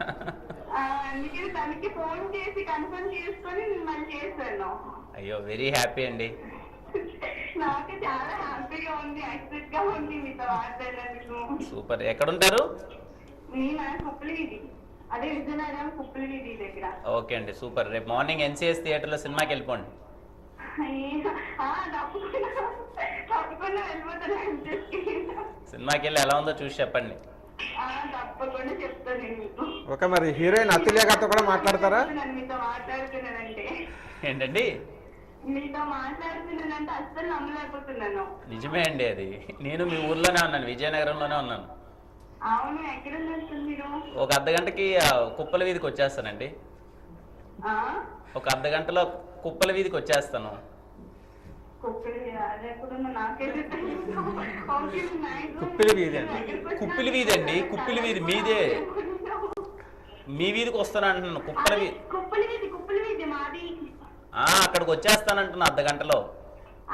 అందుకే తనకి ఫోన్ చేసి కన్ఫర్మ్ చేసుకొని నేను మళ్ళీ చేశాను. అయ్యో వెరీ హ్యాపీ అండి. నాకు చాలా హ్యాపీగా ఉంది, ఎక్సైట్ గా ఉంది మీతో మాట్లాడినందుకు. సూపర్. ఎక్కడుంటారు? నేను కుప్పలివీధి, అదే విజయనగరం కుప్పలివీధి దగ్గర. ఓకే అండి, సూపర్. రేపు మార్నింగ్ ఎన్సిఎస్ థియేటర్లో సినిమాకి వెళ్ళిపోండి. తప్పకుండా వెళ్ళిపోతాను. సినిమాకి వెళ్ళి ఎలా ఉందో చూసి చెప్పండి. తప్పకుండా చెప్తాను మీకు. ఓకే, మరి హీరోయిన్ అతుల్య గారితో కూడా మాట్లాడతారా? మీతో మాట్లాడుతున్నానంటే ఏంటండి? మీతో మాట్లాడుతున్నానంటే అస్సలు నమ్మలేకపోతున్నాను. నిజమే అండి, అది నేను మీ ఊర్లోనే ఉన్నాను, విజయనగరంలోనే ఉన్నాను. అవును, ఎక్కడ ఉన్నారు మీరు? ఒక అర్ధగంటకి కుప్పల వీధికి వచ్చేస్తానండి. ఒక అర్ధగంటలో కుప్పల వీధికి వచ్చేస్తాను. కుప్పిలి వీధి అండి, కుప్పిలి వీధి అండి, కుప్పిలి వీధి మీదే. మీ వీధికి వస్తాను అంటున్నాను, కుప్పల వీధి. అక్కడికి వచ్చేస్తానంటున్నా అర్ధగంటలో.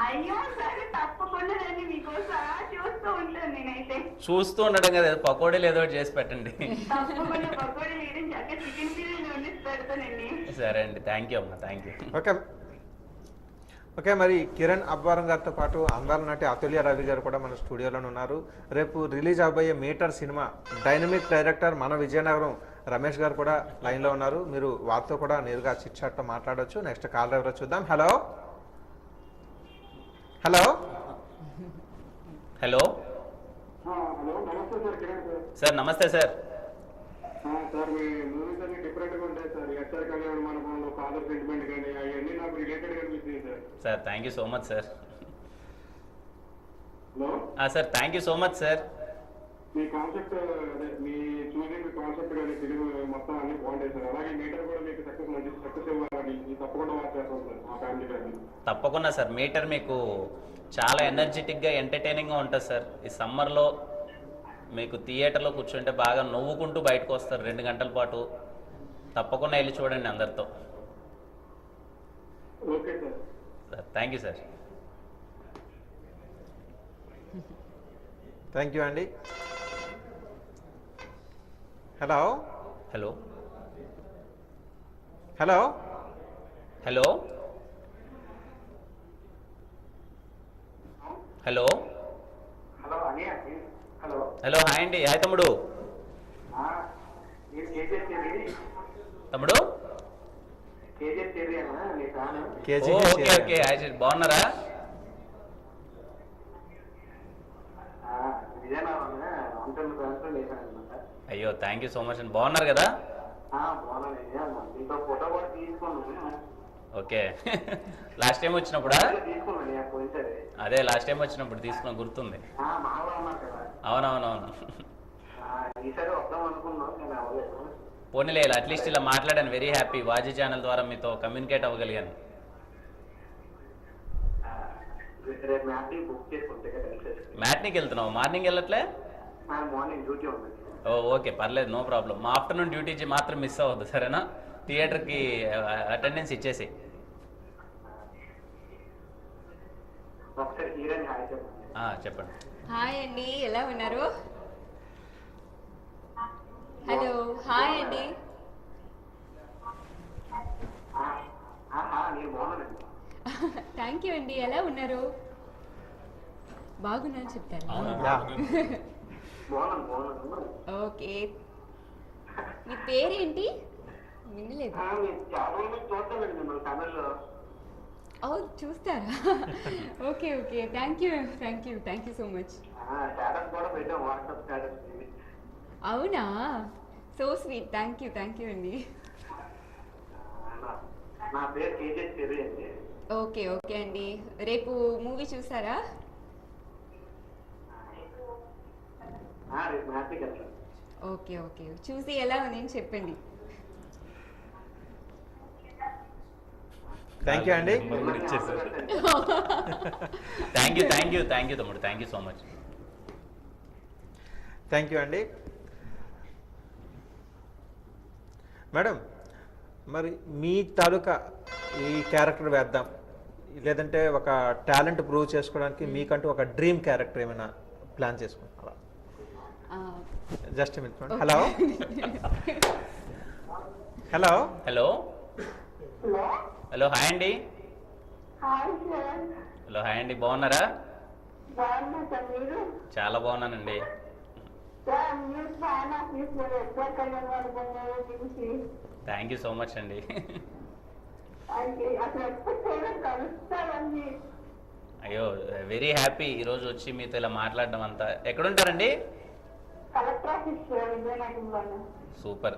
అయ్యో సరే, తప్పకుండా రండి, మీకోసం చూస్తూ ఉంటాను నేనైతే. చూస్తూ ఉండడం కదా, పకోడీలు ఏదో ఒకటి చేసి పెట్టండి. తప్పకుండా పకోడీ వేయడం చక్కగా చికెన్ బిర్యానీ వండి పెడతానండి. సరే అండి, థ్యాంక్ యూ అమ్మా, థ్యాంక్ యూ. ఓకే ఓకే, మరి కిరణ్ అబ్బవరం గారితో పాటు అందాల నటి అతుల్య రవి గారు కూడా మన స్టూడియోలోనే ఉన్నారు. రేపు రిలీజ్ అవబోయే మీటర్ సినిమా డైనమిక్ డైరెక్టర్ మన విజయనగరం రమేష్ గారు కూడా లైన్లో ఉన్నారు. మీరు వారితో కూడా నేరుగా చిట్ చాట్తో మాట్లాడవచ్చు. నెక్స్ట్ కాల్ ఎవరో చూద్దాం. హలో హలో హలో సార్, నమస్తే సార్. సార్, మీ మూవీస్ అన్ని డిఫరెంట్గా ఉంటాయి సార్. ఎస్ఆర్ కళ్యాణ మండపంలో ఫాదర్ సెంటిమెంట్ కానీ అవన్నీ నాకు రిలేటెడ్ అనిపిస్తుంది sir. Sir thank you so much sir. Hello sir, thank you so much sir. Me concept, అదే మీ చూసింగ్ కాన్సెప్ట్ కానీ ఫిలిం మొత్తం అన్ని బాగుంటాయి సార్. అలాగే మీటర్ కూడా మీకు మంచి సక్సెస్ ఇవ్వాలని తప్పకుండా వాచ్ చేస్తాం సార్, మా ఫ్యామిలీ ఫ్యామిలీ. తప్పకుండా సార్, మీటర్ మీకు చాలా ఎనర్జెటిక్గా ఎంటర్టైనింగ్గా ఉంటుంది సార్. ఈ సమ్మర్లో మీకు థియేటర్లో కూర్చుంటే బాగా నవ్వుకుంటూ బయటకు వస్తారు 2 గంటల పాటు. తప్పకుండా వెళ్ళి చూడండి అందరితో. Okay sir. Sir thank you sir. Thank you అండి. Hello hello hello hello hello hello అని హలో హలో హాయ్ అండి. హాయ్ తమ్ముడు. తమ్ముడు ఓకే ఓకే, హాయ్ బాగున్నారా? అయ్యో థ్యాంక్ యూ సో మచ్ అండి. బాగున్నారు కదా? ఓకే. లాస్ట్ టైం వచ్చినప్పుడా? అదే లాస్ట్ టైం వచ్చినప్పుడు తీసుకున్నా, గుర్తుంది. అవునవునవును. పోనీలే, అట్లీస్ట్ ఇలా మాట్లాడాను, వెరీ హ్యాపీ. వాజీ ఛానల్ ద్వారా మీతో కమ్యూనికేట్ అవ్వగలిగాను. రేపు మ్యాథ్ని బుక్ చేసుకుంటే మ్యాట్నీకి వెళ్తున్నావు, మార్నింగ్ వెళ్ళట్లే? మార్నింగ్ డ్యూటీ ఉంది. ఓకే పర్లేదు, నో ప్రాబ్లం. మా ఆఫ్టర్నూన్ డ్యూటీ మాత్రం మిస్ అవ్వద్దు, సరేనా? థియేటర్కి అటెండెన్స్ ఇచ్చేసి. ఒకసారి హీరోయిన్ హాయ్ చెప్పండి. చెప్పండి. హాయ్ అండి, ఎలా ఉన్నారు? హలో, హాయ్ అండి. నేను బాగున్నానండి. థ్యాంక్ యూ అండి, ఎలా ఉన్నారు? బాగున్నాను చెప్తారు. బాగున్నాను. ఓకే, మీ పేరేంటి? వినలేదు. చూస్తానండి మిమ్మల్ని తమిళ్లో. ఓ, చూస్తారా? Okay okay, thank you so much. Status కూడా పెట్టాం, వాట్సాప్ స్టేటస్. అవునా, సో స్వీట్. థ్యాంక్ యూ అండి. నా పేరు కేజెస్ చెర్రీ అండి. ఓకే ఓకే అండి, రేపు మూవీ చూసారా? రేపు మ్యాథ్కి వెళ్తాను. ఓకే ఓకే, చూసి ఎలా ఉంది అని చెప్పండి. థ్యాంక్ యూ అండి. థ్యాంక్ యూ తమ్ముడు, thank you so much. Thank you అండి. మేడం, మరి మీ తాలూకా ఈ క్యారెక్టర్ వేద్దాం, లేదంటే ఒక టాలెంట్ ప్రూవ్ చేసుకోవడానికి మీకంటూ ఒక డ్రీమ్ క్యారెక్టర్ ఏమైనా ప్లాన్ చేసుకుంటున్నారా? Just minute. Hello hello hello hello, hi అండి. హలో, హాయ్ అండి, బాగున్నారా? చాలా బాగున్నానండి. థ్యాంక్ యూ సో మచ్ అండి. అయ్యో, వెరీ హ్యాపీ ఈరోజు వచ్చి మీతో ఇలా మాట్లాడడం. అంతా ఎక్కడుంటారండి? సూపర్.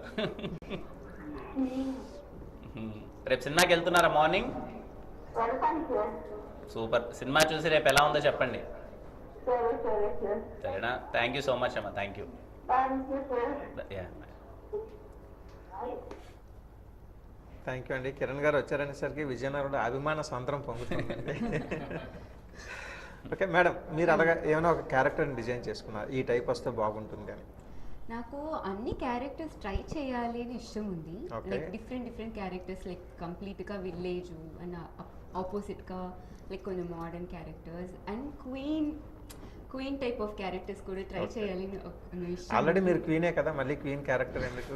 రేపు సినిమాకి వెళ్తున్నారా మార్నింగ్? సూపర్. సినిమా చూసి రేపు ఎలా ఉందో చెప్పండి, సరేనా? థ్యాంక్ యూ సో మచ్ అమ్మా, థ్యాంక్ యూ. థ్యాంక్ యూ అండి. కిరణ్ గారు వచ్చారనేసరికి విజయనగరంలో అభిమాన సంతరం పొంగుతుంది. ఓకే మేడం, మీరు అలాగా ఏమైనా ఒక క్యారెక్టర్ని డిజైన్ చేసుకున్నారు, ఈ టైప్ వస్తే బాగుంటుంది అని? నాకు అన్ని క్యారెక్టర్స్ ట్రై చేయాలి అని ఇష్టం ఉంది. లైక్ డిఫరెంట్ క్యారెక్టర్స్, లైక్ కంప్లీట్గా విలేజ్ అండ్ ఆపోజిట్గా లైక్ కొన్ని modern characters and queen type of characters కూడా ట్రై చేయాలి. ఆల్రెడీ మీరు క్వీనే కదా, మళ్ళీ క్వీన్ క్యారెక్టర్ ఎందుకు?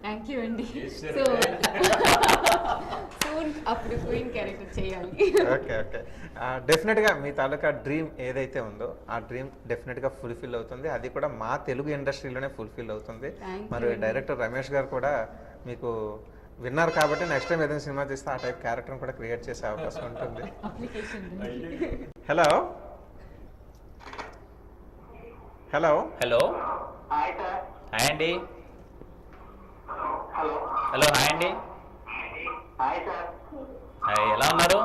థ్యాంక్ యూ అండి. సో సూన్ అప్పుడు క్వీన్ క్యారెక్టర్ చేయాలి. ఓకే ఓకే, డెఫినెట్గా మీ తాలూకా డ్రీమ్ ఏదైతే ఉందో ఆ డ్రీమ్ డెఫినెట్గా ఫుల్ఫిల్ అవుతుంది. అది కూడా మా తెలుగు ఇండస్ట్రీలోనే ఫుల్ఫిల్ అవుతుంది. మరి డైరెక్టర్ రమేష్ గారు కూడా మీకు విన్నారు కాబట్టి నెక్స్ట్ టైం ఏదైనా సినిమా చేస్తే ఆ టైప్ క్యారెక్టర్ని కూడా క్రియేట్ చేసే అవకాశం ఉంటుంది. హలో హలో హలో, హాయ్ అండి. హలో, హాయ్ అండి. హాయ్, ఎలా ఉన్నారు?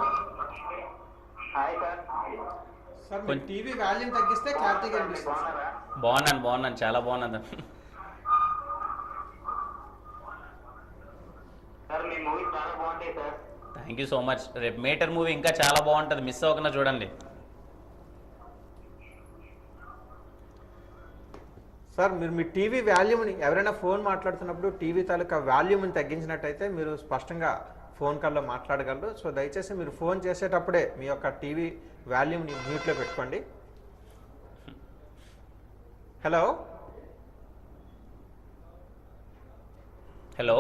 సార్, టీవీ వాల్యూమ్ తగ్గిస్తే క్లారిటీగా అనిపిస్తుంది. బాగున్నాను, చాలా బాగున్నాను. Thank you so much. రేపు మేటర్ మూవీ ఇంకా చాలా బాగుంటుంది, మిస్ అవ్వకుండా చూడండి. సార్, మీరు మీ టీవీ వాల్యూమ్ని ఎవరైనా ఫోన్ మాట్లాడుతున్నప్పుడు టీవీ తాలూకా వాల్యూమ్ని తగ్గించినట్టయితే మీరు స్పష్టంగా ఫోన్ కాల్లో మాట్లాడగలరు. సో దయచేసి మీరు ఫోన్ చేసేటప్పుడే మీ యొక్క టీవీ వాల్యూమ్ని మ్యూట్లో పెట్టుకోండి. హలో హలో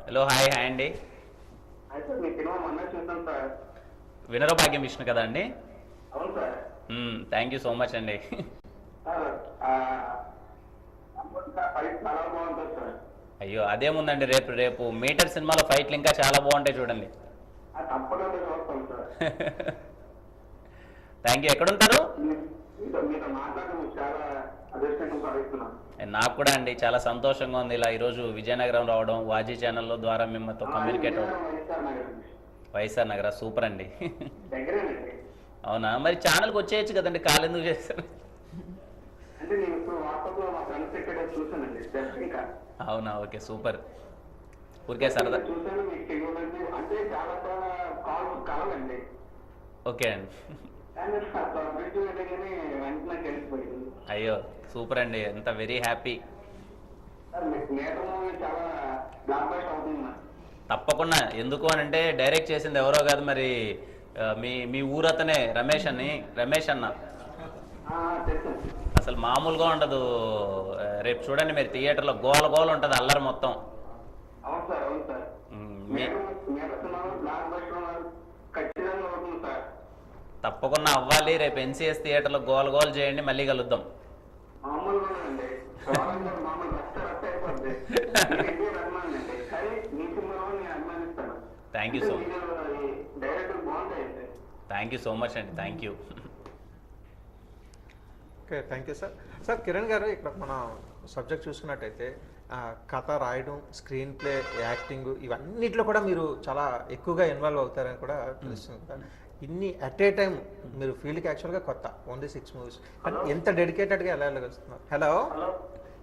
హలో, హాయ్ అండి. వినరో భాగ్యం విష్ణు కదా అండి? థ్యాంక్ యూ సో మచ్ అండి. అయ్యో, అదేముందండి, రేపు మీటర్ సినిమాలో ఫైట్లు ఇంకా చాలా బాగుంటాయి, చూడండి. Thank you. ఎక్కడుంటారు? నాకు కూడా అండి చాలా సంతోషంగా ఉంది ఇలా ఈరోజు విజయనగరం రావడం, వాజీ ఛానల్లో ద్వారా మిమ్మల్ని కమ్యూనికేట్ అవ్వడం. వైఎస్ఆర్ నగర, సూపర్ అండి. అవునా, మరి ఛానల్కి వచ్చేయచ్చు కదండి, కాల్ ఎందుకు చేస్తారు? అవునా, ఓకే, సూపర్. ఊరికే సరదా. ఓకే అండి. కానీ బ్రిడ్జ్ పెట్టగానే వెంటనే తెలిసిపోయింది. అయ్యో సూపర్ అండి, ఎంత very happy. Sir meter movie చాలా బ్లాక్ బస్టర్ అవుతుంది. తప్పకుండా, ఎందుకు అని అంటే డైరెక్ట్ చేసింది ఎవరో కాదు మరి, మీ ఊరతనే రమేష్ అన్న. అసలు మామూలుగా ఉండదు. రేపు చూడండి మీరు థియేటర్లో గోల గోల ఉంటుంది, అల్లరి మొత్తం. అవును సార్, అవును సార్. తప్పకుండా అవ్వాలి. రేపు ఎన్సిఎస్ థియేటర్లో గోల గోల చేయండి, మళ్ళీ కలుద్దాం. Thank you so much. Thank you so much అండి, thank you. Okay, thank you sir. Sir Kiran garu, ఇక్కడ మన సబ్జెక్ట్ చూసుకున్నట్టయితే కథ రాయడం, స్క్రీన్ ప్లే, యాక్టింగ్, ఇవన్నిట్లో కూడా మీరు చాలా ఎక్కువగా ఇన్వాల్వ్ అవుతారని కూడా తెలుస్తుంది కదా. ఇన్ని అట్ ఏ టైం మీరు ఫీల్డ్కి యాక్చువల్గా కొత్త, ఓన్లీ 6 మూవీస్, కానీ ఎంత డెడికేటెడ్గా ఎలా వెళ్ళగలుగుతున్నారు? హలో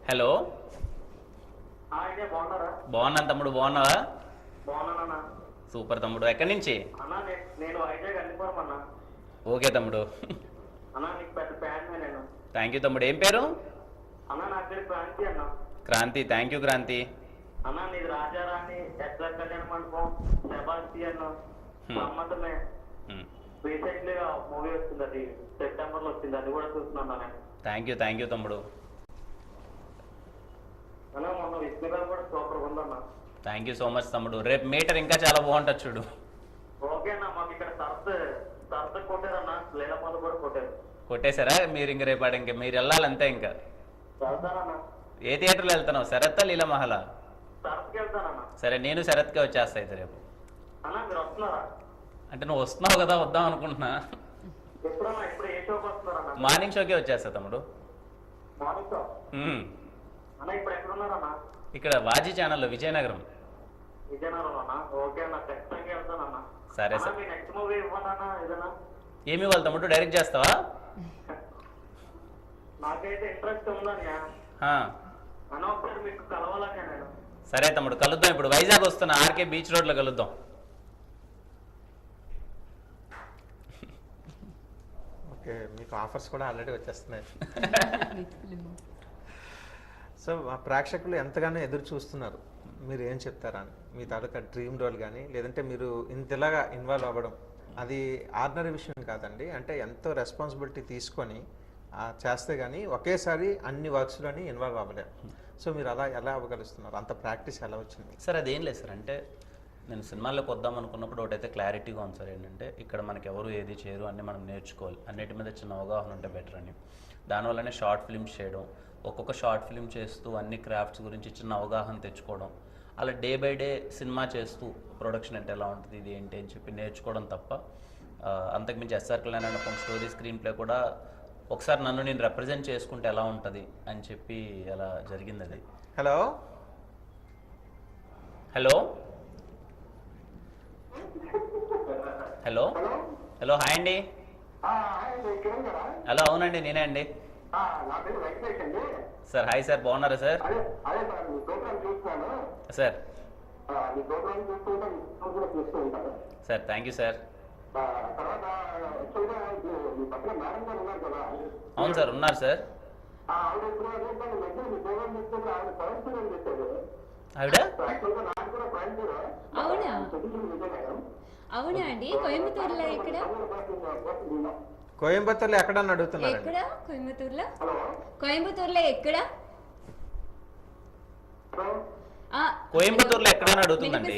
హలో, బాగున్నాను తమ్ముడు, బాగున్నావా? సూపర్ తమ్ముడు, ఎక్కడి నుంచి? ఓకే తమ్ముడు, థ్యాంక్ యూ తమ్ముడు. ఏం పేరు? Kranthi. Thank you Kranthi. Thank you తమ్ముడు. థ్యాంక్ యూ సో మచ్ తమ్ముడు. రేపు మీటర్ ఇంకా చాలా బాగుంటుంది చూడు. కొట్టేశారా మీరు? ఇంక రేపాడు ఇంకా మీరు వెళ్ళాలంతే. ఇంకా ఏ థియేటర్లో వెళ్తున్నావు? శరత్ లీలామహల్? సరే, నేను శరత్కే వచ్చేస్తా అయితే రేపు. అంటే నువ్వు వస్తున్నావు కదా, వద్దాం అనుకుంటున్నా. మార్నింగ్ షోకే వచ్చేస్తా తమ్ముడు. ఇక్కడ వాజీ ఛానల్లో, విజయనగరం. సరే సార్. ఏమి ఇవ్వాలి తమ్ముడు? డైరెక్ట్ చేస్తావా? సరే తమ్ముడు, కలుద్దాం. ఇప్పుడు వైజాగ్ వస్తున్నా, ఆర్కే బీచ్ రోడ్లో కలుద్దాం. ఓకే, మీకు ఆఫర్స్ కూడా ఆల్రెడీ వచ్చేస్తున్నాయి. సో ఆ ప్రేక్షకులు ఎంతగానో ఎదురు చూస్తున్నారు, మీరు ఏం చెప్తారని. మీ తాలూకా డ్రీమ్ రోల్ కానీ, లేదంటే మీరు ఇంతలాగా ఇన్వాల్వ్ అవ్వడం, అది ఆర్డినరీ విషయం కాదండి. అంటే ఎంతో రెస్పాన్సిబిలిటీ తీసుకొని చేస్తే కానీ ఒకేసారి అన్ని వర్క్స్లోని ఇన్వాల్వ్ అవ్వలేము. సో మీరు అలా ఎలా అవ్వగలుగుతున్నారు? అంత ప్రాక్టీస్ ఎలా వచ్చింది? సార్ అదేం లేదు సార్, అంటే నేను సినిమాల్లోకి వద్దాం అనుకున్నప్పుడు ఒకటైతే క్లారిటీగా ఉంది సార్. ఏంటంటే ఇక్కడ మనకి ఎవరు ఏది చేయరు, అన్నీ మనం నేర్చుకోవాలి, అన్నిటి మీద చిన్న అవగాహన ఉంటే బెటర్ అని. దానివల్లనే షార్ట్ ఫిల్మ్స్ చేయడం, ఒక్కొక్క షార్ట్ ఫిల్మ్ చేస్తూ అన్ని క్రాఫ్ట్స్ గురించి చిన్న అవగాహన తెచ్చుకోవడం, అలా డే బై డే సినిమా చేస్తూ ప్రొడక్షన్ అంటే ఎలా ఉంటుంది, ఇది ఏంటి అని చెప్పి నేర్చుకోవడం తప్ప అంతకుమించి ఎస్ఆర్ కళ్యాణ్ మండపం స్టోరీ స్క్రీన్ ప్లే కూడా ఒకసారి నన్ను నేను రిప్రజెంట్ చేసుకుంటే ఎలా ఉంటుంది అని చెప్పి అలా జరిగింది అది. Hello hello hello hello, hi అండి. హలో, అవునండి నేనే అండి. సార్ హాయ్ సార్, బాగున్నారా sir? Sir sir thank you sir. అవును సార్, ఉన్నారు సార్. ఆవిడ అవునా? అవునా అండి, కోయంబత్తూరులో ఎక్కడ? కోయంబత్తూరులో ఎక్కడన్నా అడుగుతున్నారు? ఎక్కడ కోయంబత్తూరులో? కోయంబత్తూరులో ఎక్కడ? కోయంబత్తూరులో ఎక్కడైనా అడుగుతుందండి.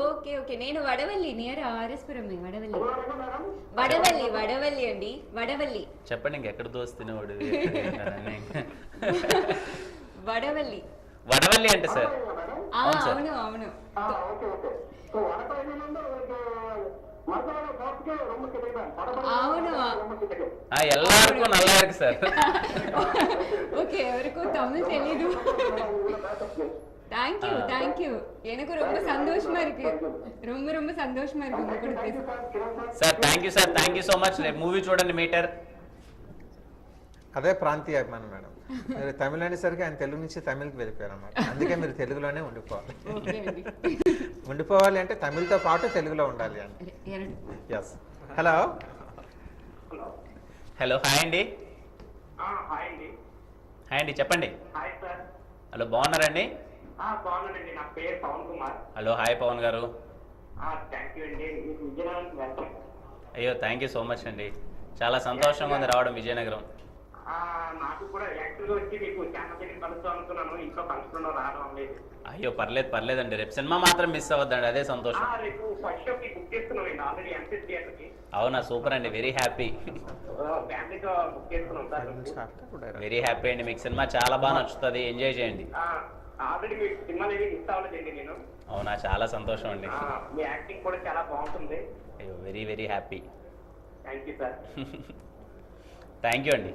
ఓకే ఓకే, నేను వడవల్లి, నియర్ ఆర్ఎస్పురం. వడవల్లి వడవల్లి వడవల్లి అండి, వడవల్లి. చెప్పండి ఇంకెక్కడ దోస్తు తినేవాడు? వడవల్లి. వడవల్లి అంటే సార్? అవును అవును. అవును எல்லாருக்கும் நல்லா இருக்கு சார். ஓகே, ఎవరికో தமிழ் தெரியது. Thank you. எனக்கு ரொம்ப சந்தோஷமா இருக்கு, ரொம்ப ரொம்ப சந்தோஷமா இருக்கு உங்க கூட பேச. Sir thank you so much. రేపు మూవీ చూడండి మీటర్. అదే ప్రాంతీయ అభిమానం మేడం. మీరు తమిళ అనేసరికి ఆయన తెలుగు నుంచి తమిళకి వెళ్ళిపోయారు అన్నమాట. అందుకే మీరు తెలుగులోనే ఉండిపోవాలి. ఉండిపోవాలి అంటే తమిళ్తో పాటు తెలుగులో ఉండాలి అని. ఎస్. హలో హలో, హాయ్ అండి. హాయ్ అండి. హాయ్ అండి, చెప్పండి. Hi sir. హలో, బాగున్నారండి? బాగున్నానండి. నా పేరు పవన్ కుమార్. హలో, హాయ్ పవన్ గారు. థ్యాంక్ యూ అండి. మీకు విజయనగరం వెల్కమ్. అయ్యో, థ్యాంక్ యూ సో మచ్ అండి. చాలా సంతోషంగా ఉంది రావడం విజయనగరం. నాకు కూడా యాక్చువల్గా వచ్చి మీకు ఛానల్ దగ్గర కలుస్తాం అనుకున్నాను. ఇంట్లో కలుసుకున్నా రావడం లేదు. అయ్యో, పర్లేదండి. రేపు సినిమా మాత్రం మిస్ అవ్వద్దండి, అదే సంతోషం. రేపు ఫస్ట్ షోకి బుక్ చేస్తున్నామండి ఆల్రెడీ ఎంసెస్ థియేటర్కి. అవునా, సూపర్ అండి, వెరీ హ్యాపీ. ఫ్యామిలీతో బుక్ చేస్తున్నాం సార్. వెరీ హ్యాపీ అండి, మీకు సినిమా చాలా బాగా నచ్చుతుంది, ఎంజాయ్ చేయండి. ఆల్రెడీ మీకు సినిమాలు ఏవి మిస్ అవ్వలేదండి నేను. అవునా, చాలా సంతోషం అండి. మీ యాక్టింగ్ కూడా చాలా బాగుంటుంది. అయ్యో, very very happy. Thank you sir. Thank you అండి.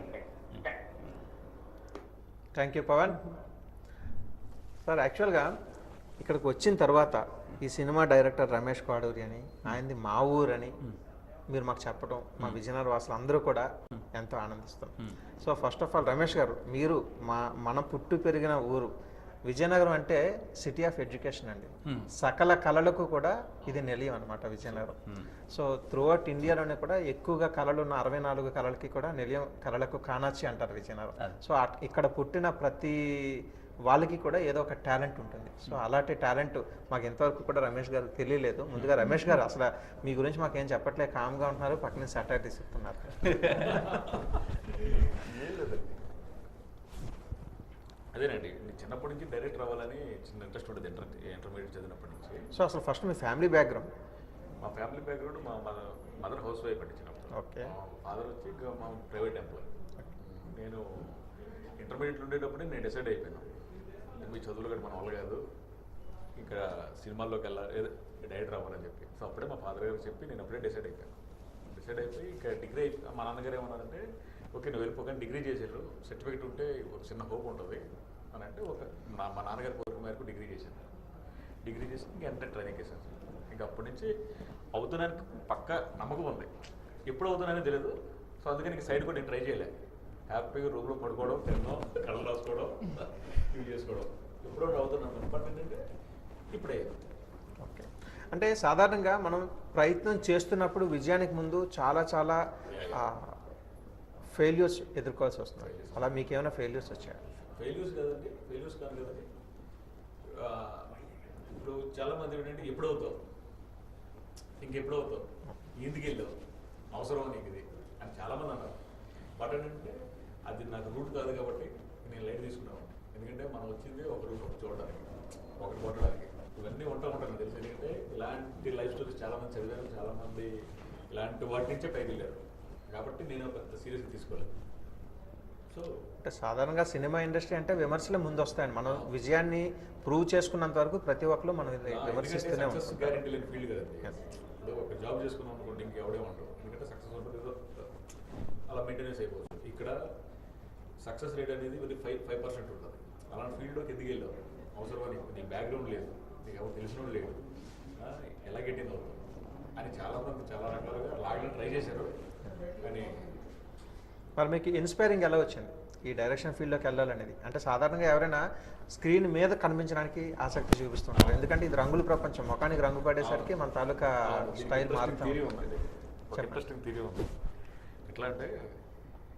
Thank you Pavan sir. యాక్చువల్గా ఇక్కడికి వచ్చిన తర్వాత ఈ సినిమా డైరెక్టర్ రమేష్ కాడూరి అని, ఆయనది మా ఊరు అని మీరు మాకు చెప్పడం మా విజయనగరం వాసులు అందరూ కూడా ఎంతో ఆనందిస్తాం. So first of all Ramesh garu, మీరు మన పుట్టు పెరిగిన ఊరు విజయనగరం అంటే సిటీ ఆఫ్ ఎడ్యుకేషన్ అండి. సకల కళలకు కూడా ఇది నిలయం అనమాట విజయనగరం. సో త్రూఅవుట్ ఇండియాలోనే కూడా ఎక్కువగా కళలు ఉన్న 64 కళలకి కూడా నిలయం, కళలకు కానాచి అంటారు విజయనగరం. సో ఇక్కడ పుట్టిన ప్రతి వాళ్ళకి కూడా ఏదో ఒక టాలెంట్ ఉంటుంది. సో అలాంటి టాలెంట్ మాకు ఇంతవరకు కూడా రమేష్ గారు తెలియలేదు. ముందుగా రమేష్ గారు అసలు మీ గురించి మాకు ఏం చెప్పట్లేదు, కామ్గా ఉంటున్నారు, పక్కన సటైర్ తీసుకున్నారు. అదేనండి, చిన్నప్పటి నుంచి డైరెక్టర్ అవ్వాలని చిన్న ఇంట్రెస్ట్ ఉండేది ఇంటర్మీడియట్ చదివినప్పటి నుంచి. సో అసలు ఫస్ట్ మీ ఫ్యామిలీ బ్యాక్గ్రౌండ్? మా ఫ్యామిలీ బ్యాక్గ్రౌండ్ మా మదర్ హౌస్ వైఫ్ అండి చిన్నప్పుడు. ఓకే. మా ఫాదర్ వచ్చి మా ప్రైవేట్ ఎంప్లాయీ. నేను ఇంటర్మీడియట్లో ఉండేటప్పుడే నేను డిసైడ్ అయిపోయాను, మీ చదువులు కూడా మన వాళ్ళు కాదు, ఇంకా సినిమాల్లోకి వెళ్ళాలి, డైరెక్టర్ అవ్వాలని చెప్పి. సో అప్పుడే మా ఫాదర్ గారు చెప్పి నేను అప్పుడే డిసైడ్ అయిపోయాను. డిసైడ్ అయిపోయి ఇంకా డిగ్రీ మా నాన్నగారు ఏమన్నారంటే, ఓకే నువ్వు వెళ్ళిపోగానే డిగ్రీ చేశారు, సర్టిఫికేట్ ఉంటే ఒక చిన్న హోప్ ఉంటుంది అని అంటే, మా నాన్నగారి కోరిక మేరకు డిగ్రీ చేశాను. డిగ్రీ చేసి ఇంకా ఎంటర్ ట్రైనింగ్ చేశాను. ఇంకా అప్పటి నుంచి అవుతున్నానికి పక్క నమ్మకం ఉంది, ఎప్పుడు అవుతున్నానో తెలియదు. సో అందుకని ఇంక సైడ్ కూడా నేను ట్రై చేయలే. హ్యాపీగా రూమ్లో పడుకోవడం, తినడం, కళ్ళు రాసుకోవడం, ఇవి చేసుకోవడం, ఎప్పుడో అవుతున్నాను. బట్ ఏంటంటే ఇప్పుడే. ఓకే. అంటే సాధారణంగా మనం ప్రయత్నం చేస్తున్నప్పుడు విజయానికి ముందు చాలా చాలా ఫెయిల్యూర్స్ ఎదుర్కోవాల్సి వస్తుంది. అలా మీకు ఏమైనా ఫెయిల్యూర్స్ వచ్చాయా? ఫెయిల్యూర్స్ కాదండి, ఫెయిల్యూర్స్ కాదు కదండి. ఇప్పుడు చాలామంది ఏంటంటే ఎప్పుడు అవుతావు, ఇంకెప్పుడు అవుతావు, ఎందుకు వెళ్ళావు, అవసరం నీకు ఇది అని చాలామంది అన్నారు. బట్ ఏంటంటే అది నాకు రూట్ కాదు కాబట్టి నేను లైట్ తీసుకున్నాను. ఎందుకంటే మనం వచ్చింది ఒక రూట్, ఒకటి చూడడానికి, ఒకటి కొట్టడానికి, ఇవన్నీ ఉంటాను తెలుసు. ఎందుకంటే ఇలాంటి లైఫ్ స్టోరీస్ చాలామంది చదివారు, చాలామంది ఇలాంటి వాటి నుంచే పైకి వెళ్ళారు. కాబట్టి నేను పెద్ద సీరియస్గా తీసుకోలేదు. సో అంటే సాధారణంగా సినిమా ఇండస్ట్రీ అంటే విమర్శలు ముందు వస్తాయండి. మనం విజయాన్ని ప్రూవ్ చేసుకున్నంత వరకు ప్రతి ఒక్కరు మనం విమర్శిస్తూనే ఉంటాం. గ్యారెంటీ లేని ఫీల్డ్ కదండి. ఇప్పుడు ఒక జాబ్ చేసుకున్నాం అనుకోండి, ఇంకెవడే ఉంటాం. ఎందుకంటే సక్సెస్ ఉంటుంది, అలా మెయింటెనెన్స్ అయిపోతుంది. ఇక్కడ సక్సెస్ రేట్ అనేది 5% ఉంటుంది. అలాంటి ఫీల్డ్లోకి ఎందుకు వెళ్ళావు, అవసరమా నీ బ్యాక్గ్రౌండ్ లేదు, నీకు ఎవరు తెలిసిన లేదు, ఎలా గెట్టింది అవుతుంది అని చాలామంది చాలా రకాలుగా లాగడం ట్రై చేశారు. కానీ మరి మీకు ఇన్స్పైరింగ్ ఎలా వచ్చింది ఈ డైరెక్షన్ ఫీల్డ్లోకి వెళ్ళాలనేది? అంటే సాధారణంగా ఎవరైనా స్క్రీన్ మీద కనిపించడానికి ఆసక్తి చూపిస్తుంటారు, ఎందుకంటే ఇది రంగుల ప్రపంచం, ముఖానికి రంగు పడేసరికి మన తాలూకా స్టైల్ మారుతుంది. ఇంట్రెస్టింగ్ థియరీ ఉంది. ఎట్లా అంటే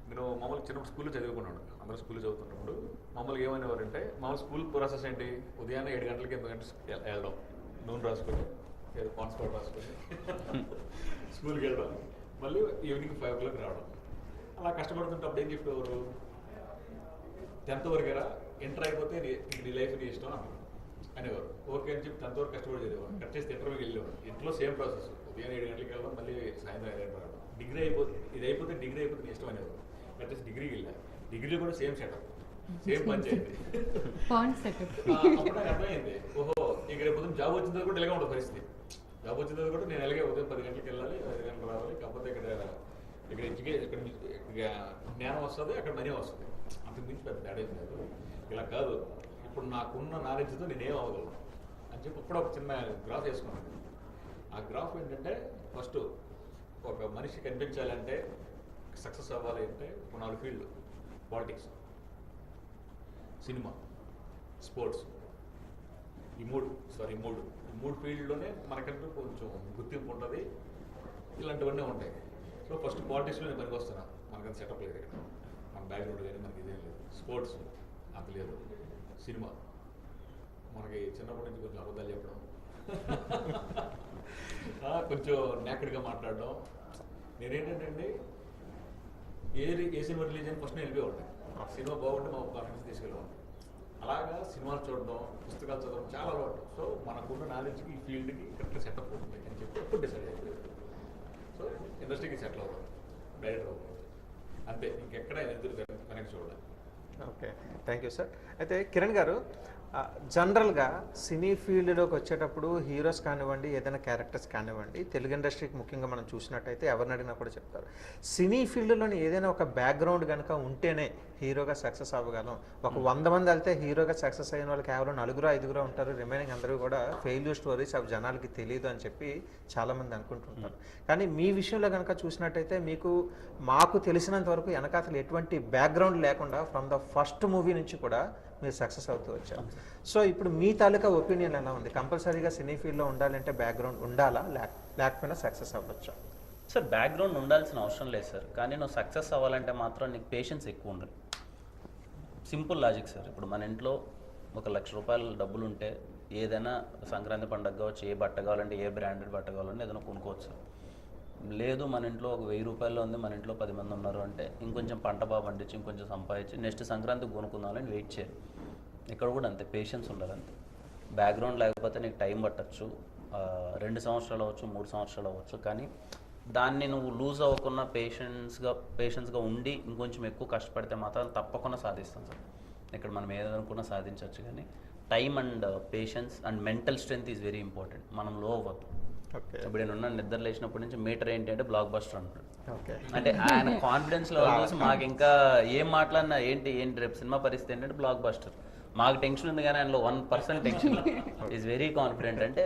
నేను మామూలుగా చిన్నప్పుడు స్కూల్లో చదువుకున్నాను, అందరూ స్కూల్లో చదువుతున్నప్పుడు మామూలుగా ఏమనేవారంటే, మామూలు స్కూల్ ప్రాసెస్ ఏంటి, ఉదయాన్నే 7 గంటలకి 8 గంటలకి వెళ్ళడం, నూనె రాసుకొని ఏదో కాన్స్పౌట్ రాసుకొని స్కూల్కి వెళ్ళడం, మళ్ళీ ఈవినింగ్ 5 o'clock రావడం. అలా కష్టపడుతుంటప్పుడు ఏం చెప్పేవారు, 10th వరకేరా, ఇంటర్ అయిపోతే నీ లైఫ్ నీ ఇష్టం అనేవారు. ఓకే అని చెప్పి 10th వరకు కష్టపడి చదివేవారు. కట్ చేస్తే ఇంటర్వ్యూకి వెళ్ళేవారు. ఇంట్లో సేమ్ ప్రాసెస్, ఉదయం 7 గంటలకి వెళ్ళడం, మళ్ళీ సాయంత్రం 5 గంటలకు రావడం. డిగ్రీ అయిపోతే డిగ్రీ అయిపోతే నీ ఇష్టం అనేవారు. కట్ చేసి డిగ్రీకి వెళ్ళారు. డిగ్రీలో కూడా సేమ్ సెటప్, సేమ్ పంచాయతీ. అప్పుడు నాకు అర్థమైంది, ఓహో ఇక రేపు పొద్దున్న జాబ్ వచ్చిన తర్వాత కూడా ఇలాగే ఉంటుంది పరిస్థితి. జాబ్ వచ్చిన తర్వాత కూడా నేను ఎలాగే ఉదయం 10 గంటలకు వెళ్ళాలి, 5 గంటలకు రావాలి. కాకపోతే ఇక్కడ జ్ఞానం వస్తుంది, అక్కడ మనీ వస్తుంది, అంతకు మించి పెద్ద తేడా ఏం లేదు. ఇలా కాదు, ఇప్పుడు నాకున్న నాలెడ్జ్తో నేనేం అవ్వగలను అని చెప్పి ఇప్పుడు ఒక చిన్న గ్రాఫ్ వేసుకున్నాను. ఆ గ్రాఫ్ ఏంటంటే, ఫస్ట్ ఒక మనిషి కనిపించాలంటే, సక్సెస్ అవ్వాలి అంటే 4 ఫీల్డ్. పాలిటిక్స్, సినిమా, స్పోర్ట్స్, ఈ మూడు ఫీల్డ్లోనే మనకంటూ కొంచెం గుర్తింపు ఉంటుంది. ఇలాంటివన్నీ ఉంటాయి. సో ఫస్ట్ పాలిటిక్స్లో నేను పనికి వస్తున్నా. మనకంత సెటప్ లేదు ఇక్కడ, మన బ్యాక్గ్రౌండ్ కానీ మనకి ఇదేం లేదు. స్పోర్ట్స్ అంత లేదు. సినిమా మనకి చిన్నప్పటి నుంచి కొంచెం అబద్ధాలు చెప్పడం, కొంచెం నేకడ్గా మాట్లాడడం. నేనేంటంటే ఏ సినిమా రిలీజ్ అయినా ఫస్ట్ నేను వెళ్ళిపోయి సినిమా బాగుంటే మా ఫ్రెండ్స్ తీసుకెళ్ళేవాడిని. అలాగా సినిమాలు చూడడం, పుస్తకాలు చదవడం చాలా అలవాటు. సో మనకున్న నాలెడ్జ్కి ఈ ఫీల్డ్కి కరెక్ట్గా సెటప్ ఉంటుంది అని చెప్పి ఎప్పుడు డిసైడ్ అయిపోయింది. సో ఇండస్ట్రీకి సెటిల్ అవుతాం, డైరెక్టర్ అవుతాం, అంతే. ఇంకెక్కడ ఎదురు కనెక్ట్ చూడాలి. Okay, thank you sir. అయితే కిరణ్ గారు, జనరల్గా సినీ ఫీల్డ్లోకి వచ్చేటప్పుడు హీరోస్ కానివ్వండి, ఏదైనా క్యారెక్టర్స్ కానివ్వండి, తెలుగు ఇండస్ట్రీకి ముఖ్యంగా మనం చూసినట్టయితే ఎవరిని అడిగినా కూడా చెప్తారు, సినీ ఫీల్డ్లోని ఏదైనా ఒక బ్యాక్గ్రౌండ్ కనుక ఉంటేనే హీరోగా సక్సెస్ అవ్వగలం. ఒక 100 మంది వెళ్తే హీరోగా సక్సెస్ అయిన వాళ్ళు కేవలం 4-5 ఉంటారు, రిమైనింగ్ అందరూ కూడా ఫెయిల్యూర్ స్టోరీస్ అవి జనాలకి తెలియదు అని చెప్పి చాలామంది అనుకుంటుంటారు. కానీ మీ విషయంలో కనుక చూసినట్టయితే మాకు తెలిసినంత వరకు వెనకాతలు ఎటువంటి బ్యాక్గ్రౌండ్ లేకుండా ఫ్రమ్ ద ఫస్ట్ మూవీ నుంచి కూడా మీరు సక్సెస్ అవుతూ వచ్చారు. సో ఇప్పుడు మీ తాలూకా ఒపీనియన్ ఎలా ఉంది? కంపల్సరీగా సినీ ఫీల్డ్లో ఉండాలంటే బ్యాక్గ్రౌండ్ ఉండాలా, లేకపోయినా సక్సెస్ అవ్వచ్చా? సార్ బ్యాక్గ్రౌండ్ ఉండాల్సిన అవసరం లేదు సార్, కానీ నువ్వు సక్సెస్ అవ్వాలంటే మాత్రం నీకు పేషెన్స్ ఎక్కువ ఉండాలి. Simple logic sir. ఇప్పుడు మన ఇంట్లో ₹1,00,000 డబ్బులు ఉంటే ఏదైనా సంక్రాంతి పండుగ కావచ్చు, ఏ బట్ట కావాలంటే, ఏ బ్రాండెడ్ బట్ట కావాలంటే ఏదైనా కొనుక్కోవచ్చు సార్. లేదు మన ఇంట్లో ఒక ₹1000 ఉంది, మన ఇంట్లో 10 మంది ఉన్నారు అంటే ఇంకొంచెం పంట బాగా పండించి ఇంకొంచెం సంపాదించి నెక్స్ట్ సంక్రాంతికి కొనుక్కుందామని వెయిట్ చేయాలి. ఇక్కడ కూడా అంతే, పేషెన్స్ ఉండాలి అంతే. బ్యాక్గ్రౌండ్ లేకపోతే నీకు టైం పట్టచ్చు, 2 సంవత్సరాలు అవ్వచ్చు, 3 సంవత్సరాలు అవ్వచ్చు, కానీ దాన్ని నువ్వు లూజ్ అవ్వకుండా పేషెన్స్గా ఉండి ఇంకొంచెం ఎక్కువ కష్టపడితే మాత్రం తప్పకుండా సాధిస్తాం సార్. ఇక్కడ మనం ఏదనుకున్నా సాధించవచ్చు, కానీ time and patience and mental strength is very important. మనం లో అవ్వద్దు. ఇప్పుడు నేను నిద్ర లేచినప్పటి నుంచి మీటర్ ఏంటి అంటే బ్లాక్ బస్టర్ అంటాడు. అంటే ఆయన కాన్ఫిడెన్స్లో చూసి మాకు ఇంకా ఏం మాట్లాడినా ఏంటి రేపు సినిమా పరిస్థితి ఏంటంటే బ్లాక్ బస్టర్. మాకు టెన్షన్ ఉంది కానీ ఆయనలో 1% టెన్షన్ ఈజ్ వెరీ కాన్ఫిడెంట్. అంటే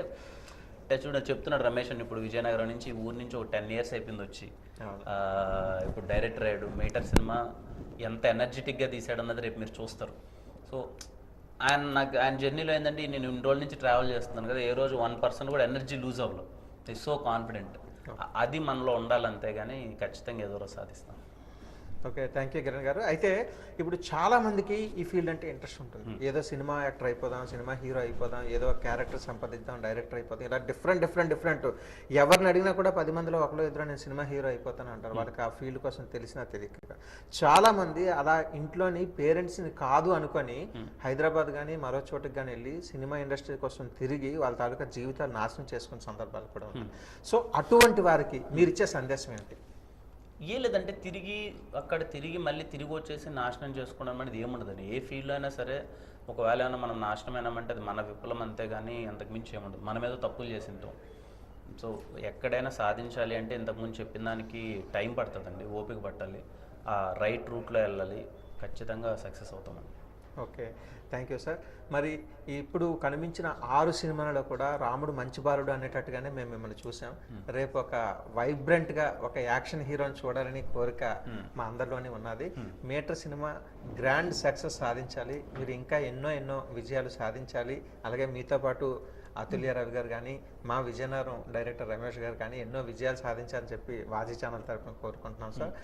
చెప్తున్నాడు రమేష్ అని, ఇప్పుడు విజయనగరం నుంచి ఊరి నుంచి ఒక 10 years అయిపోయింది వచ్చి, ఇప్పుడు డైరెక్టర్ అయ్యాడు. మీటర్ సినిమా ఎంత ఎనర్జెటిక్గా తీసాడు అన్నది రేపు మీరు చూస్తారు. సో ఆయన జర్నీలో ఏంటంటే నేను ఇన్ని రోజుల నుంచి ట్రావెల్ చేస్తున్నాను కదా, ఏ రోజు 1% కూడా ఎనర్జీ లూజ్ అవ్వలేదు. It's so confident. అది మనలో ఉండాలంతే, కానీ ఖచ్చితంగా ఏదో రోజు సాధిస్తాం. ఓకే, థ్యాంక్ యూ కిరణ్ గారు. అయితే ఇప్పుడు చాలామందికి ఈ ఫీల్డ్ అంటే ఇంట్రెస్ట్ ఉంటుంది. ఏదో సినిమా యాక్టర్ అయిపోదాం, సినిమా హీరో అయిపోదాం, ఏదో క్యారెక్టర్ సంపాదిద్దాం, డైరెక్టర్ అయిపోతాం, ఇలా డిఫరెంట్ ఎవరిని అడిగినా కూడా 10 మందిలో ఒకళ్ళు ఇద్దరు నేను సినిమా హీరో అయిపోతాను అంటారు. వాళ్ళకి ఆ ఫీల్డ్ కోసం తెలిసినా తెలియక చాలామంది అలా ఇంట్లోని పేరెంట్స్ని కాదు అనుకొని హైదరాబాద్ కానీ మరో చోటుకి కానీ వెళ్ళి సినిమా ఇండస్ట్రీ కోసం తిరిగి వాళ్ళ తాలూకా జీవితాలు నాశనం చేసుకునే సందర్భాలు కూడా ఉన్నాయి. సో అటువంటి వారికి మీరు ఇచ్చే సందేశం ఏంటి? లేదంటే తిరిగి మళ్ళీ తిరిగి వచ్చేసి నాశనం చేసుకోవడం అనేది ఏముండదండి. ఏ ఫీల్డ్లో అయినా సరే ఒకవేళ ఏమైనా మనం నాశనం అయినామంటే అది మన విఫలం అంతే, కానీ అంతకుమించి ఏముండదు. మనం ఏదో తప్పులు చేసింటాం. సో ఎక్కడైనా సాధించాలి అంటే ఇంతకుముందు చెప్పిన దానికి టైం పడుతుందండి, ఓపిక పట్టాలి, ఆ రైట్ రూట్లో వెళ్ళాలి, ఖచ్చితంగా సక్సెస్ అవుతామండి. Okay, thank you sir. మరి ఇప్పుడు కనిపించిన 6 సినిమాలలో కూడా రాముడు మంచి బాలుడు అనేటట్టుగానే మేము మిమ్మల్ని చూసాం. రేపు ఒక వైబ్రెంట్గా ఒక యాక్షన్ హీరోని చూడాలని కోరిక మా అందరిలోనే ఉన్నది. మీటర్ సినిమా గ్రాండ్ సక్సెస్ సాధించాలి, మీరు ఇంకా ఎన్నో విజయాలు సాధించాలి. అలాగే మీతో పాటు అతుల్య రవి గారు కానీ, మా విజయనగరం డైరెక్టర్ రమేష్ గారు కానీ ఎన్నో విజయాలు సాధించాలని చెప్పి వాజీ ఛానల్ తరఫున కోరుకుంటున్నాం సార్.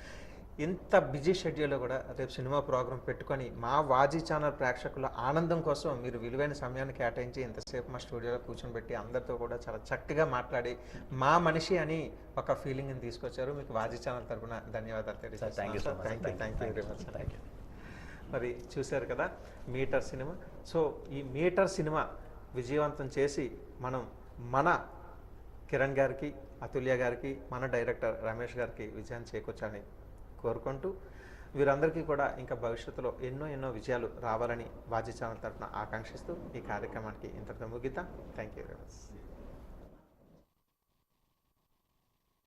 ఇంత బిజీ షెడ్యూల్లో కూడా రేపు సినిమా ప్రోగ్రాం పెట్టుకొని మా వాజీ ఛానల్ ప్రేక్షకుల ఆనందం కోసం మీరు విలువైన సమయాన్ని కేటాయించి ఇంతసేపు మా స్టూడియోలో కూర్చొని పెట్టి అందరితో కూడా చాలా చక్కగా మాట్లాడి మా మనిషి అని ఒక ఫీలింగ్ని తీసుకొచ్చారు. మీకు వాజీ ఛానల్ తరఫున ధన్యవాదాలు తెలియజేస్తున్నాను sir. Thank you very much. Thank you. మరి చూశారు కదా మీటర్ సినిమా. సో ఈ మీటర్ సినిమా విజయవంతం చేసి మన కిరణ్ గారికి, అతుల్య గారికి, మన డైరెక్టర్ రమేష్ గారికి విజయాన్ని చేకూర్చాలని కోరుకుంటూ వీరందరికీ కూడా ఇంకా భవిష్యత్తులో ఎన్నో విజయాలు రావాలని వాజీ ఛానల్ తరఫున ఆకాంక్షిస్తూ ఈ కార్యక్రమానికి ఇంతటితో ముగిద్దాం. Thank you very much.